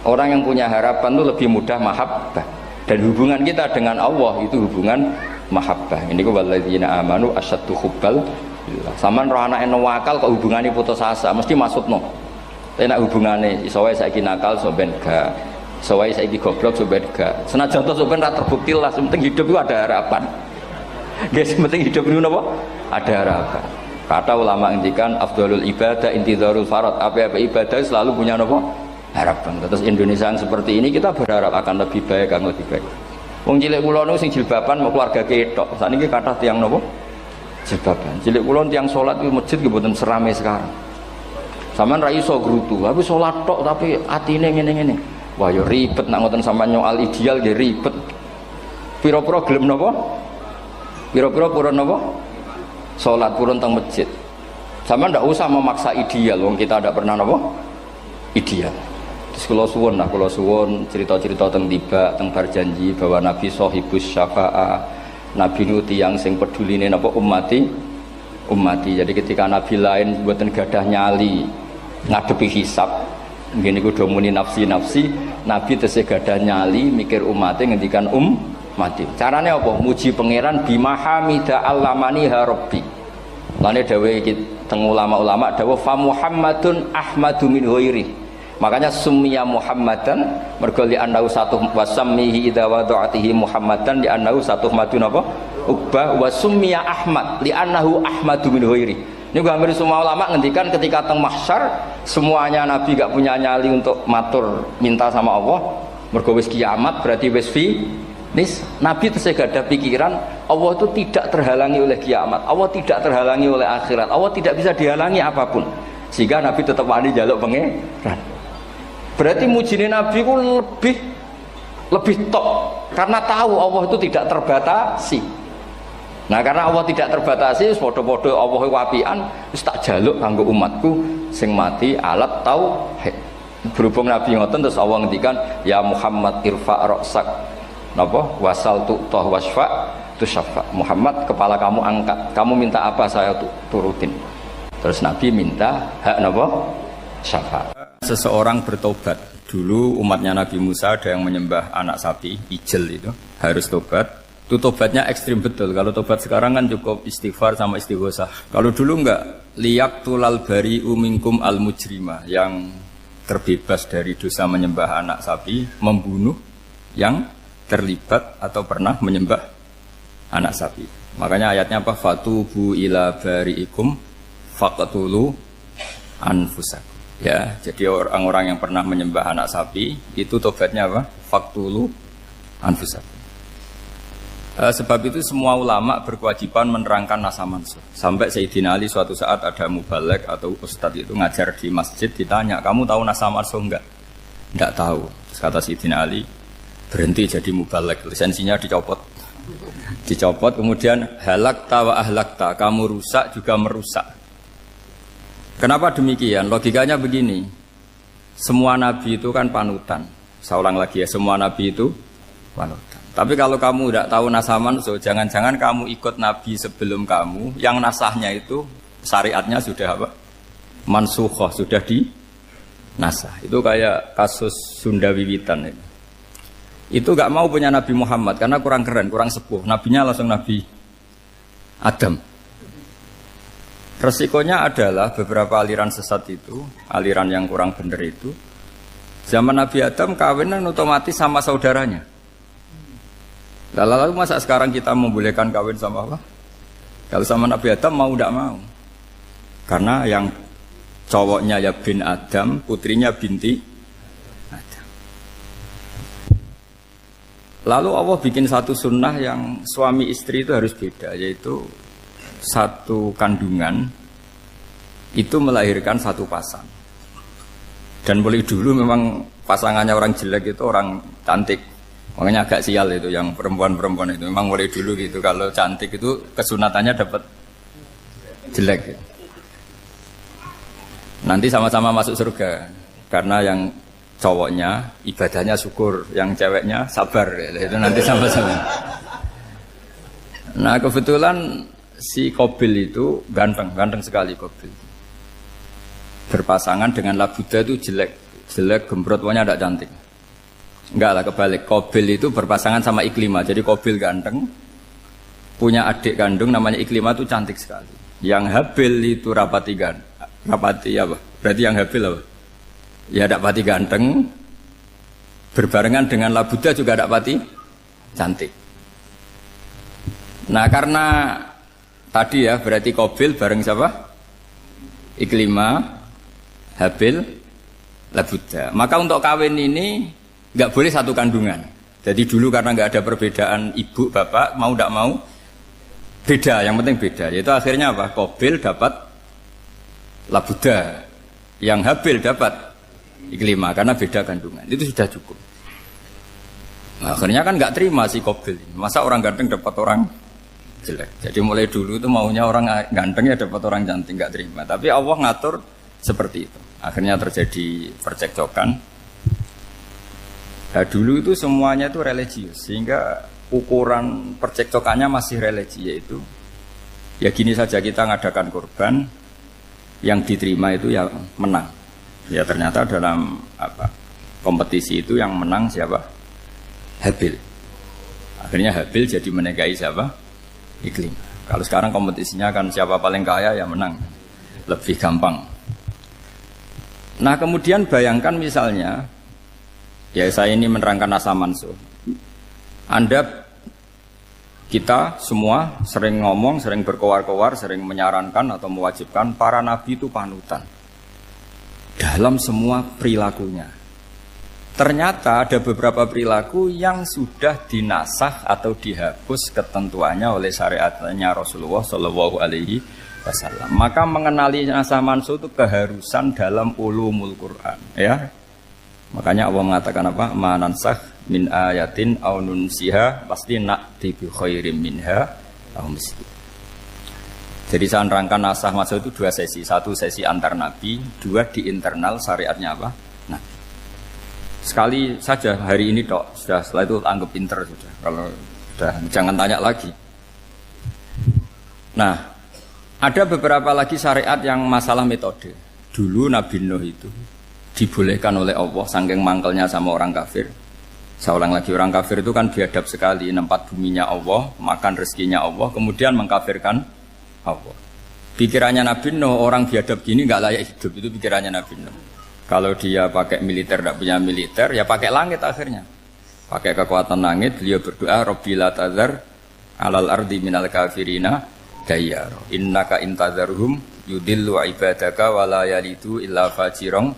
Orang yang punya harapan itu lebih mudah mahabbah. Dan hubungan kita dengan Allah itu hubungan mahabbah. Ini ku walladzina amanu asyaddu hubbal lillah. Saman roh anake wakal kok hubungane putus asa mesti maksudno. Tapi nek hubungane iso wae saiki nakal so ben gak. Iso wae saiki goblok so ben gak. Senajan to so ben ra terbukti lah, penting hidup itu ada harapan. Guys, penting hidup itu napa? Ada harapan. Kata ulama ngendikan afdhalul ibadah intizarul farad. Apa-apa ibadah selalu punya napa? Harapan. Terus Indonesia yang seperti ini kita berharap akan lebih baik, akan lebih baik. Wong cilik kula niku sing jilbaban mau keluarga ketok. Saniki kathah tiyang napa? Jilbaban. Cilik kula tiyang salat di masjid nggih mboten serame sekarang. Sampeyan ra iso grutu, tapi salat tok tapi atine ngene-ngene. Wah ya ribet nak ngoten sampeyan nyoal ideal nggih ribet. Pira-pira gelem napa? Pira-pira purun napa? Salat purun teng masjid. Sampeyan ndak usah memaksa ideal, wong kita ndak pernah napa? Ideal. Terus kula suwun cerita-cerita teng tiba teng berjanji bahwa Nabi sahibus syafa'ah. Nabi nu tiyang sing peduline napa ummati. Jadi ketika Nabi lain mboten gadah nyali ngadepi hisab. Ngene niku do muni nafsi, Nabi tesih gadah nyali mikir umate ngendikan mati. Carane apa? Muji pangeran bima hamida allamani ha rabbi. Lane dawuh iki teng ulama-ulama dawuh fa Muhammadun ahmadu min ghairi. Makanya summiya Muhammadan mergo li annahu satu wasammihi idza wada'atihi Muhammadan li annahu satu madun apa? Uqbah wa summiya Ahmad li annahu ahmadu min ghairi. Ini hampir semua ulama ngendikan ketika teng mahsyar semuanya Nabi gak punya nyali untuk matur minta sama Allah. Mergo wis kiamat berarti wis nis Nabi tesih gak ada pikiran Allah itu tidak terhalangi oleh kiamat, Allah tidak terhalangi oleh akhirat, Allah tidak bisa dihalangi apapun, sehingga Nabi tetap wani jaluk pangeran. Berarti mujine Nabi ku lebih top karena tahu Allah itu tidak terbatasi. Nah karena Allah tidak terbatasi, podo-podo Allah wapian, wis tak jaluk kanggo umatku sing mati alat tauhid. Berhubung Nabi ngoten terus Allah ngendikan ya Muhammad irfa ra'sak napa wasal tu'tah wasfa tusaffa. Muhammad kepala kamu angkat, kamu minta apa saya turutin. Terus Nabi minta hak napa syafaat. Seseorang bertobat. Dulu umatnya Nabi Musa ada yang menyembah anak sapi, ijel itu, harus tobat. Itu tobatnya ekstrim betul. Kalau tobat sekarang kan cukup istighfar sama istighosah. Kalau dulu enggak, liyak tulal bari umingkum al mujrima, yang terbebas dari dosa menyembah anak sapi, membunuh yang terlibat atau pernah menyembah anak sapi. Makanya ayatnya apa? Fatubu ila bari'ikum faqtulu anfusakum. Ya, jadi orang-orang yang pernah menyembah anak sapi itu tobatnya apa? Faqtulu anfusakum. Sebab itu semua ulama berkewajiban menerangkan nasa mansuh. Sampai Sayyidina Ali suatu saat ada mubalek atau ustadz itu ngajar di masjid, ditanya, kamu tahu nasa mansuh enggak? Enggak tahu. Terus kata Sayyidina Ali, berhenti jadi mubalek, lisensinya dicopot. Dicopot, kemudian halakta wa ahlakta, kamu rusak juga merusak. Kenapa demikian? Logikanya begini, semua nabi itu kan panutan. Saya ulang lagi ya, semua nabi itu panutan. Tapi kalau kamu tidak tahu nasaman, so jangan-jangan kamu ikut nabi sebelum kamu, yang nasahnya itu syariatnya sudah apa? Mansukhoh, sudah di nasah. Itu kayak kasus Sunda Wiwitan ini. Itu gak mau punya Nabi Muhammad karena kurang keren, kurang sepuh. Nabinya langsung Nabi Adam. Resikonya adalah beberapa aliran sesat itu, aliran yang kurang benar itu, zaman Nabi Adam kawinan otomatis sama saudaranya. Lalu masa sekarang kita membolehkan kawin sama apa? Kalau sama Nabi Adam mau tidak mau. Karena yang cowoknya ya bin Adam, putrinya binti Adam. Lalu Allah bikin satu sunnah yang suami istri itu harus beda, yaitu satu kandungan itu melahirkan satu pasang. Dan mulai dulu memang pasangannya orang jelek itu orang cantik, Makanya agak sial itu yang perempuan-perempuan itu. Memang mulai dulu gitu kalau cantik itu kesunatannya dapat jelek. Gitu. Nanti sama-sama masuk surga karena yang cowoknya ibadahnya syukur, yang ceweknya sabar. Itu nanti sama-sama. Nah kebetulan si Qabil itu ganteng sekali Qabil. Berpasangan dengan Labuda itu jelek gembrot, pokoknya tidak cantik. Enggak lah, kebalik. Qabil itu berpasangan sama Iklimah. Jadi Qabil ganteng, punya adik kandung namanya Iklimah itu cantik sekali. Yang Habil itu rapati apa? Berarti yang Habil apa? Ya dapati ganteng, berbarengan dengan Labuda juga dapati cantik. Nah karena tadi ya berarti Qabil bareng siapa? Iklimah, Habil, Labuda. Maka untuk kawin ini nggak boleh satu kandungan. Jadi dulu karena nggak ada perbedaan ibu bapak, mau tidak mau beda. Yang penting beda. Yaitu akhirnya apa? Qabil dapat Labuda, yang Habil dapat Iklimah karena beda kandungan. Itu sudah cukup. Nah, akhirnya kan nggak terima si Qabil. Masa orang ganteng dapat orang jelek. Jadi mulai dulu itu maunya orang ganteng ya dapat orang cantik, nggak terima. Tapi Allah ngatur seperti itu. Akhirnya terjadi percekcokan. Nah, dulu itu semuanya itu religius, sehingga ukuran percekcokannya masih religi, yaitu ya gini saja, kita ngadakan kurban, yang diterima itu ya menang. Ya ternyata dalam kompetisi itu yang menang siapa? Habil. Akhirnya Habil jadi menikahi siapa? Iklimah. Kalau sekarang kompetisinya kan siapa paling kaya ya menang, lebih gampang. Nah kemudian bayangkan misalnya, ya saya ini menerangkan asa mansuh. Kita semua sering ngomong, sering berkoar-koar, sering menyarankan atau mewajibkan para nabi itu panutan dalam semua perilakunya. Ternyata ada beberapa perilaku yang sudah dinasakh atau dihapus ketentuannya oleh syariatnya Rasulullah Shallallahu Alaihi Wasallam. Maka mengenali asa mansuh itu keharusan dalam ulumul Quran. Ya, makanya Allah mengatakan apa? Manansakh min ayatin aw nunsiha pasti na'ti bi khairim minha aw misli. Jadi saya nerangkan nasah masuk itu dua sesi. Satu sesi antar nabi, dua di internal syariatnya apa? Nah, sekali saja hari ini tok, sudah setelah itu anggap pinter sudah. Kalau sudah jangan tanya lagi. Nah, ada beberapa lagi syariat yang masalah metode. Dulu Nabi Nuh itu dibolehkan oleh Allah saking mangkelnya sama orang kafir. Saya ulang lagi, orang kafir itu kan biadab sekali, nempat buminya Allah, makan rezekinya Allah, kemudian mengkafirkan Allah. Pikirannya Nabi Nuh, orang biadab gini nggak layak hidup, itu pikirannya Nabi Nuh. Kalau dia pakai militer, tidak punya militer, ya pakai langit akhirnya. Pakai kekuatan langit, beliau berdoa, Rabbi la tazar alal ardi minal kafirina dayyar. Innaka intazarhum yudillu ibadaka wala yalidu illa fajirong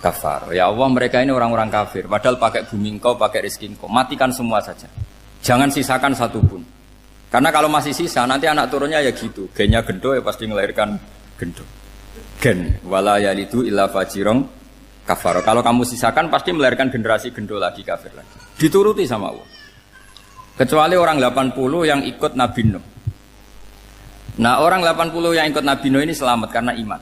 kafar. Ya Allah, mereka ini orang-orang kafir, padahal pakai bumi engkau, pakai rezeki engkau, matikan semua saja. Jangan sisakan satupun. Karena kalau masih sisa, nanti anak turunnya ya gitu. Gennya gendo ya pasti melahirkan gendo. Gen, wala yalidu illa fajirong kafar. Kalau kamu sisakan pasti melahirkan generasi gendo lagi, kafir lagi. Dituruti sama Allah. Kecuali orang 80 yang ikut Nabi Nuh. Nah orang 80 yang ikut Nabi Nuh ini selamat karena iman.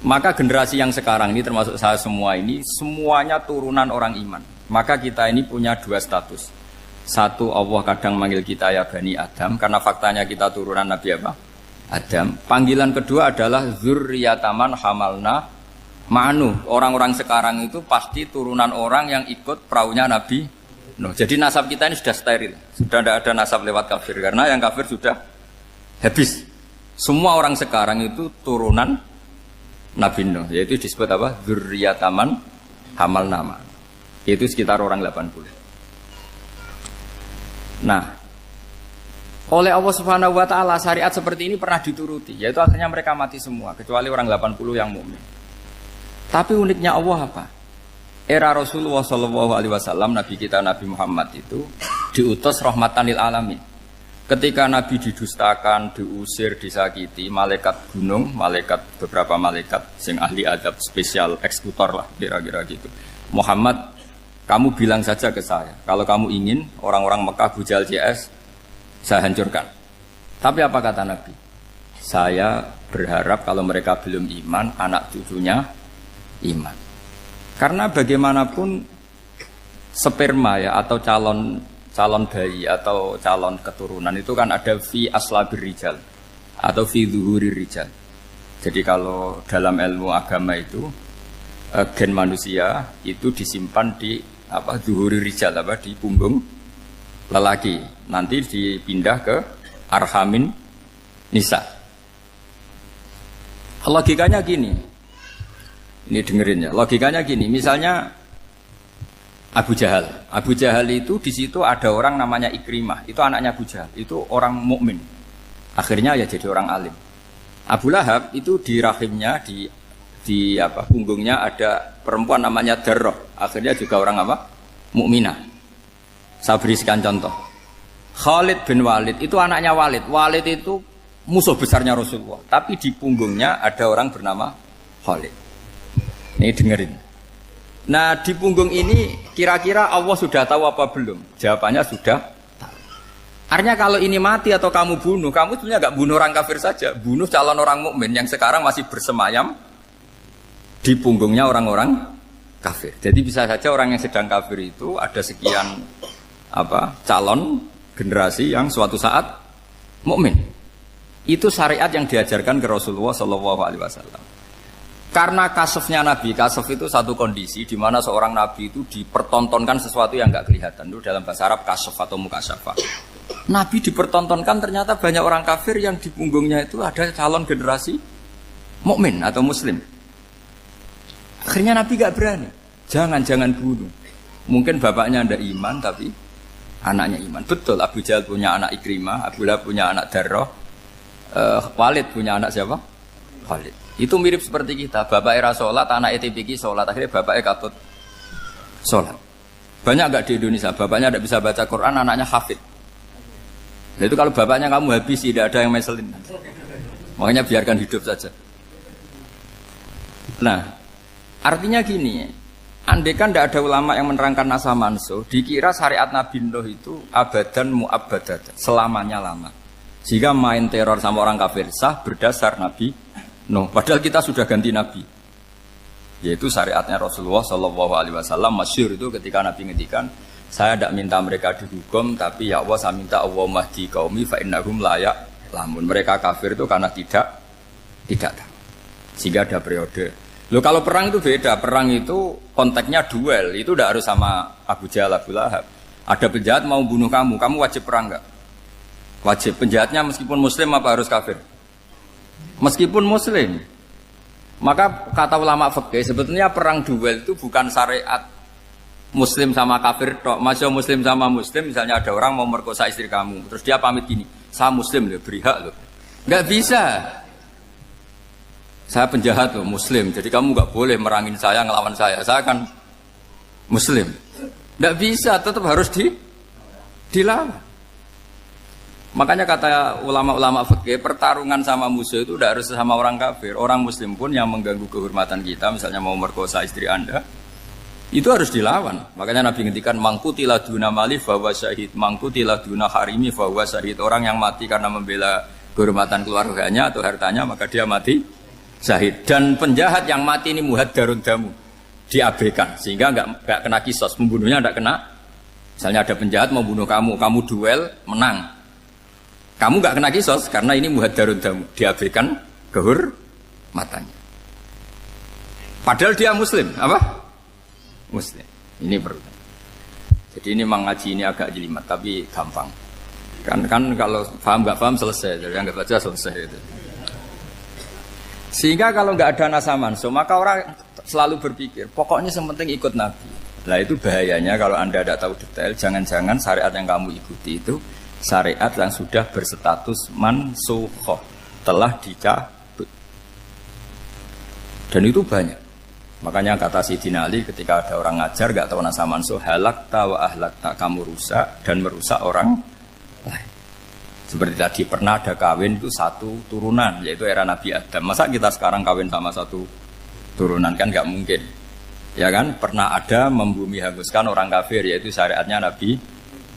Maka generasi yang sekarang ini termasuk saya semua ini, semuanya turunan orang iman. Maka kita ini punya dua status. Satu, Allah kadang manggil kita ya Bani Adam, karena faktanya kita turunan Nabi apa? Adam. Panggilan kedua adalah Zurriyataman Hamalna Ma'nu. Orang-orang sekarang itu pasti turunan orang yang ikut perahunya Nabi Nuh. Jadi nasab kita ini sudah steril. Sudah tidak ada nasab lewat kafir, karena yang kafir sudah habis. Semua orang sekarang itu turunan Nabi Nuh, yaitu disebut apa? Zurriyataman Hamalna Ma'nu. Itu sekitar orang 80. Nah, oleh Allah Subhanahu wa taala syariat seperti ini pernah dituruti, yaitu akhirnya mereka mati semua kecuali orang 80 yang mukmin. Tapi uniknya Allah apa? Era Rasulullah Shallallahu Alaihi Wasallam, Nabi kita Nabi Muhammad itu diutus rahmatan lil alamin. Ketika Nabi didustakan, diusir, disakiti, malaikat gunung, beberapa malaikat sing ahli adab spesial eksekutor lah kira-kira gitu. Muhammad Kamu bilang saja ke saya, kalau kamu ingin orang-orang Mekah Abu Jahal CS, saya hancurkan. Tapi apa kata Nabi? Saya berharap kalau mereka belum iman, anak cucunya iman. Karena bagaimanapun sperma ya atau calon bayi atau calon keturunan itu kan ada fi aslabir rijal atau fi zuhurir rijal. Jadi kalau dalam ilmu agama itu gen manusia itu disimpan di zuhurir rijal di punggung lelaki. Nanti dipindah ke arhamin nisa. Logikanya gini. Ini dengerin ya. Logikanya gini, misalnya Abu Jahal. Abu Jahal itu di situ ada orang namanya Ikrimah. Itu anaknya Abu Jahal. Itu orang mukmin. Akhirnya ya jadi orang alim. Abu Lahab itu di rahimnya di punggungnya ada perempuan namanya Darroh. Akhirnya juga orang mukminah. Saya berikan contoh. Khalid bin Walid itu anaknya Walid. Walid itu musuh besarnya Rasulullah. Tapi di punggungnya ada orang bernama Khalid. Ini dengerin. Nah di punggung ini kira-kira Allah sudah tahu apa belum? Jawabannya sudah tahu. Artinya kalau ini mati atau kamu bunuh, kamu sebenarnya nggak bunuh orang kafir saja, bunuh calon orang mukmin yang sekarang masih bersemayam di punggungnya orang-orang kafir. Jadi bisa saja orang yang sedang kafir itu ada sekian calon generasi yang suatu saat mukmin. Itu syariat yang diajarkan ke Rasulullah SAW. Karena kasofnya Nabi, kasof itu satu kondisi di mana seorang Nabi itu dipertontonkan sesuatu yang nggak kelihatan. Itu dalam bahasa Arab kasof atau mukasyafa. Nabi dipertontonkan ternyata banyak orang kafir yang di punggungnya itu ada calon generasi mukmin atau muslim. Akhirnya Nabi nggak berani. Jangan bunuh. Mungkin bapaknya ada iman tapi anaknya iman. Betul, Abu Jahal punya anak Ikrimah, Abu Lahab punya anak Darroh, Walid punya anak siapa? Walid. Itu mirip seperti kita, bapak era sholat, anak ETPK sholat, akhirnya bapaknya katut sholat. Banyak nggak di Indonesia, bapaknya tidak bisa baca Quran, anaknya hafid. Nah, itu kalau bapaknya kamu habis, tidak ada yang meselin. Makanya biarkan hidup saja. Nah, artinya gini, andaikan tidak ada ulama yang menerangkan nasa mansuh, dikira syariat Nabi Nuh itu abadan mu'abbadat, selamanya lama. Jika main teror sama orang kafir sah berdasar Nabi Nuh, padahal kita sudah ganti Nabi. Yaitu syariatnya Rasulullah SAW masyhur itu ketika Nabi ngendikan, saya tidak minta mereka dihukum, tapi ya Allah saya minta Allah mahdi qaumi fa innahum la ya'lamun. Mereka kafir itu karena tidak tahu. Sehingga ada periode. Loh kalau perang itu beda, perang itu konteksnya duel, itu tidak harus sama Abu Jahal, Abu Lahab. Ada penjahat mau bunuh kamu wajib perang enggak? Wajib. Penjahatnya meskipun muslim apa harus kafir? Meskipun muslim. Maka kata ulama fikih sebetulnya perang duel itu bukan syariat muslim sama kafir tok. Masih muslim sama muslim, misalnya ada orang mau merkosa istri kamu, terus dia pamit gini, saya muslim loh, beri hak loh. Enggak bisa. Saya penjahat loh, muslim, jadi kamu enggak boleh merangin saya, ngelawan saya kan muslim. Enggak bisa, tetap harus dilawan. Makanya kata ulama-ulama fikih, pertarungan sama musuh itu tidak harus sama orang kafir. Orang muslim pun yang mengganggu kehormatan kita, misalnya mau merkosa istri Anda, itu harus dilawan. Makanya Nabi ngendikan mangkutilah duna mali fahuwa syahid, mangkutilah duna harimi fahuwa syahid. Orang yang mati karena membela kehormatan keluarganya atau hartanya, maka dia mati syahid. Dan penjahat yang mati ini muhaddarun damu, diabaikan sehingga enggak kena kisos, pembunuhnya enggak kena. Misalnya ada penjahat mau bunuh kamu duel, menang. Kamu enggak kena kisos karena ini muhaddarun damu, diabaikan kehormatannya. Padahal dia muslim, apa? Muslim. Ini perlu. Jadi ini mengaji ini agak jelimet tapi gampang. Kan kalau paham enggak paham selesai, jadi enggak baca selesai itu. Sehingga kalau enggak ada nasa mansuh, maka orang selalu berpikir, pokoknya yang penting ikut Nabi. Nah itu bahayanya kalau Anda tidak tahu detail, jangan-jangan syariat yang kamu ikuti itu syariat yang sudah berstatus mansukhoh, telah dicabut. Dan itu banyak. Makanya kata Sayyidina Ali ketika ada orang ngajar gak tahu nasa mansuh, halakta wa ahlakta, kamu rusak dan merusak orang lain. Seperti tadi pernah ada kawin itu satu turunan, yaitu era Nabi Adam. Masa kita sekarang kawin sama satu turunan, kan gak mungkin. Ya kan, pernah ada membumi hanguskan orang kafir, yaitu syariatnya Nabi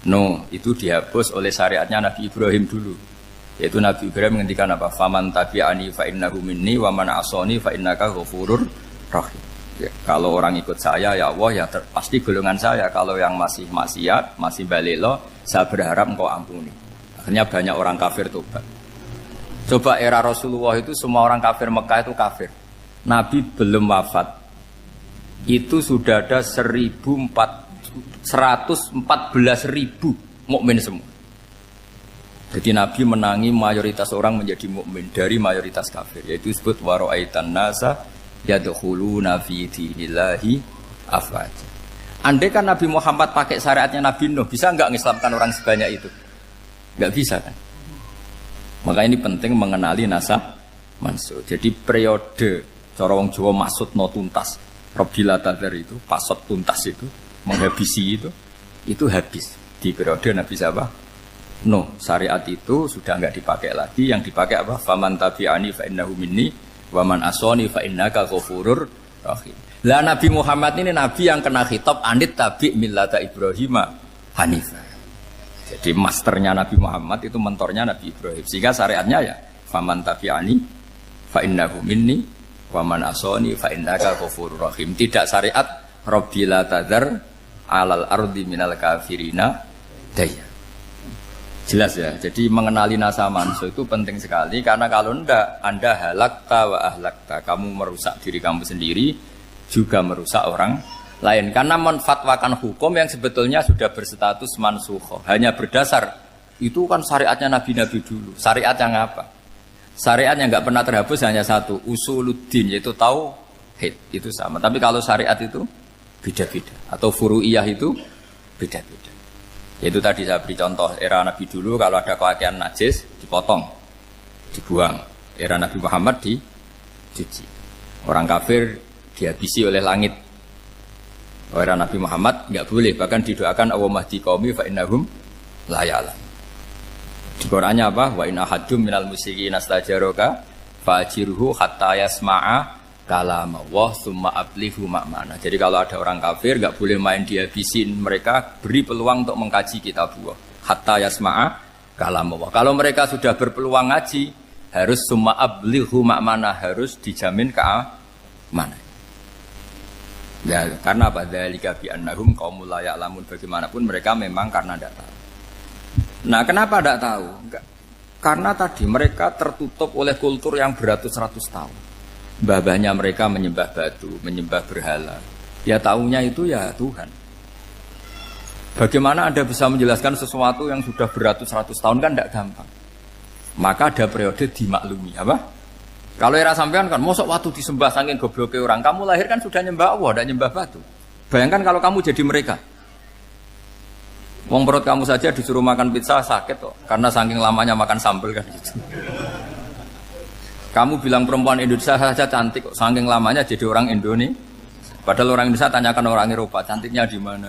Nuh. Itu dihapus oleh syariatnya Nabi Ibrahim dulu. Yaitu Nabi Ibrahim menghentikan apa? Faman tabi'ani fa innahu minni wa man asani fa innaka ghafurur rahim. Ya, kalau orang ikut saya ya Allah ya pasti golongan saya. Kalau yang masih maksiat, masih balelo, saya berharap engkau ampuni. Akhirnya banyak orang kafir tobat. Coba era Rasulullah itu semua orang kafir Mekah itu kafir. Nabi belum wafat. Itu sudah ada 114.000 mukmin semua. Jadi Nabi menangi mayoritas orang menjadi mukmin dari mayoritas kafir. Yaitu disebut wara'aitan nasa yadkhuluna fi dinillahi afwaja. Andai kan Nabi Muhammad pakai syariatnya Nabi Nuh, bisa enggak mengislamkan orang sebanyak itu? Enggak bisa kan? Maka ini penting mengenali nasab mansur. Jadi periode cara wong Jawa maksud no tuntas. Robila tadar itu, pasot tuntas itu, menghabisi itu habis di periode Nabi siapa? Nuh. Syariat itu sudah enggak dipakai lagi, yang dipakai apa? Faman tabi'ani fa innahu minni wa man asani fa innaka ghafurur rahim. Lah Nabi Muhammad ini nabi yang kena khitab anit tabi' millata Ibrahim hanifah. Jadi masternya Nabi Muhammad itu mentornya Nabi Ibrahim. Sehingga syariatnya ya faman tabi'ani fa innahu minni wa man asani fa innaka ghafurur rahim. Tidak syariat rabbila tadzar alal ardi minal kafirina daya. Jelas ya, jadi mengenali nasa manso itu penting sekali. Karena kalau tidak, Anda halakta wa ahlakta, kamu merusak diri kamu sendiri, juga merusak orang lain. Karena menfatwakan hukum yang sebetulnya sudah berstatus mansukh, hanya berdasar, itu kan syariatnya Nabi-Nabi dulu. Syariat yang apa? Syariat yang nggak pernah terhapus hanya satu, usuluddin, yaitu tauhid, itu sama. Tapi kalau syariat itu beda-beda, atau furu'iyah itu beda-beda. Itu tadi saya beri contoh, era Nabi dulu kalau ada pakaian najis dipotong, dibuang. Era Nabi Muhammad dicuci. Orang kafir dihabisi oleh langit. Era Nabi Muhammad enggak boleh, bahkan didoakan Allahumma hdi qaumi fa innahum la ya'lam. Di Qur'annya apa? Wa in ahadum minal musyrikin astajaraka fa'jirhu hatta yasma'a kalamullah summa ablihu ma'mana. Jadi kalau ada orang kafir enggak boleh main dihabisin mereka, beri peluang untuk mengkaji kitabullah hatta yasma'a kalamullah. Kalau mereka sudah berpeluang ngaji, harus summa ablihu ma'mana, harus dijamin keamanan. Ya, karena apa? Dzalika bi annahum qaumul la ya'lamun. Bagaimanapun mereka memang karena tidak tahu. Nah, kenapa tidak tahu? Enggak. Karena tadi mereka tertutup oleh kultur yang beratus-ratus tahun. Mbah-mbahnya mereka menyembah batu, menyembah berhala. Ya tahunya itu ya Tuhan. Bagaimana Anda bisa menjelaskan sesuatu yang sudah beratus-ratus tahun kan tidak gampang. Maka ada periode dimaklumi, apa? Kalau era sampean kan mosok waktu disembah saking gobloke orang, kamu lahir kan sudah nyembah Allah, tidak nyembah batu. Bayangkan kalau kamu jadi mereka. Wong perut kamu saja disuruh makan pizza sakit kok, karena saking lamanya makan sambal kan gitu. Kamu bilang perempuan Indonesia saja cantik kok, saking lamanya jadi orang Indonesia. Padahal orang Indonesia tanyakan orang Eropa, cantiknya di mana?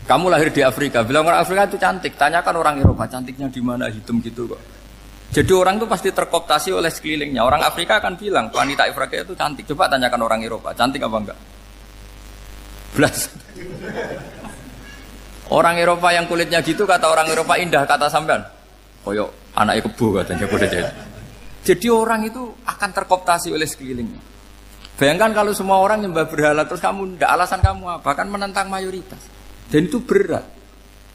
Kamu lahir di Afrika, bilang orang Afrika itu cantik, tanyakan orang Eropa, cantiknya di mana? Hitam gitu kok. Jadi orang itu pasti terkooptasi oleh sekelilingnya. Orang Afrika akan bilang wanita Afrika itu cantik. Coba tanyakan orang Eropa, cantik apa enggak? Belas. Orang Eropa yang kulitnya gitu kata orang Eropa indah, kata sampean. Koyok anaknya kebo katanya kuda jadi. Jadi orang itu akan terkooptasi oleh sekelilingnya. Bayangkan kalau semua orang nyembah berhala terus kamu ndak, alasan kamu apa? Kan menentang mayoritas. Dan itu berat.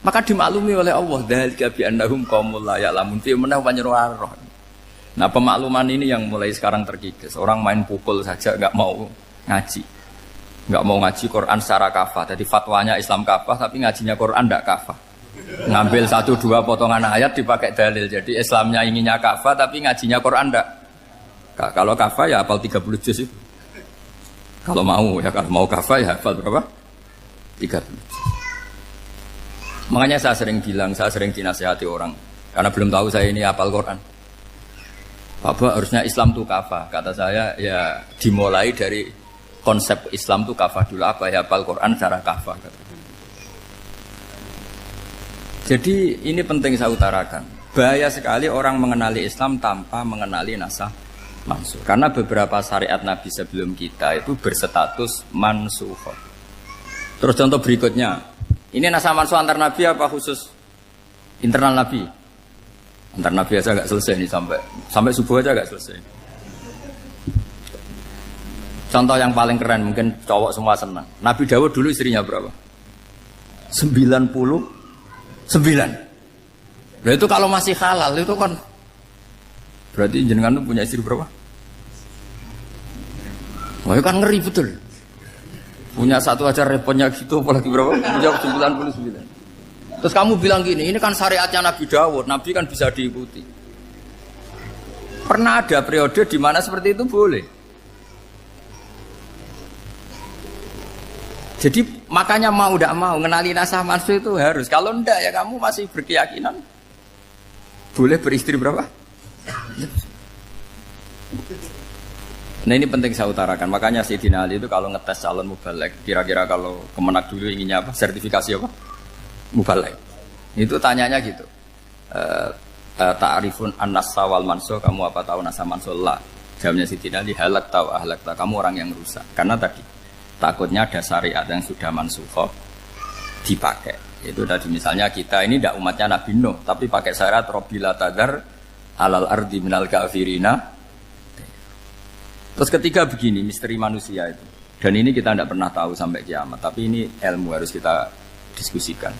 Maka dimaklumi oleh Allah, dzalika bi annahum qaumul la ya'lamun fi manah panyeruarah. Nah, pemakluman ini yang mulai sekarang terkikis. Orang main pukul saja enggak mau ngaji. Enggak mau ngaji Quran secara kafah. Jadi fatwanya Islam kafah tapi ngajinya Quran enggak kafah. Ngambil 1-2 potongan ayat dipakai dalil. Jadi Islamnya inginnya kafah tapi ngajinya Quran enggak. Kalau kafah ya hafal 30 juz itu. Kalau mau ya, kalau mau kafah ya hafal berapa? 30 juz. Makanya saya sering bilang, saya sering dinasihati orang karena belum tahu saya ini hafal Quran. Bapak harusnya Islam itu kafah. Kata saya ya dimulai dari konsep Islam itu kafah dulu. Apa ya hafal Quran secara kafah. Jadi ini penting saya utarakan. Bahaya sekali orang mengenali Islam tanpa mengenali nasah mansukh. Karena beberapa syariat Nabi sebelum kita itu berstatus mansukh. Terus contoh berikutnya, ini naskah mansukh antar Nabi apa khusus internal Nabi? Antar Nabi aja nggak selesai nih sampai subuh aja nggak selesai. Contoh yang paling keren mungkin cowok semua senang. Nabi Dawud dulu istrinya berapa? 99. Nah itu kalau masih halal itu kan berarti jenengan tuh punya istri berapa? Wah itu kan ngeri betul. Punya satu aja repotnya gitu apalagi berapa? Punya 99. Terus kamu bilang gini, ini kan syariatnya Nabi Dawud, Nabi kan bisa diikuti. Pernah ada periode di mana seperti itu boleh. Jadi makanya mau tidak mau ngenali naskah mansukh itu harus. Kalau enggak ya kamu masih berkeyakinan boleh beristri berapa? Nah ini penting saya utarakan. Makanya Sayyidina Ali itu kalau ngetes calon mubaligh, kira-kira kalau Kemenak dulu inginnya apa? Sertifikasi apa? Mubaligh. Itu tanyanya gitu. Ta'rifun an-nassa wal mansukh, kamu apa tahu naskah mansukh? La. Jawabnya Sayyidina Ali, halak tahu ahlak tahu. Kamu orang yang rusak. Karena tadi takutnya ada syariat yang sudah mansukh dipakai. Itu tadi misalnya kita ini tidak umatnya Nabi Nuh, tapi pakai syariat Robbila tadar alal ardi minal kafirina. Terus ketiga begini, misteri manusia itu. Dan ini kita tidak pernah tahu sampai kiamat, tapi ini ilmu harus kita diskusikan.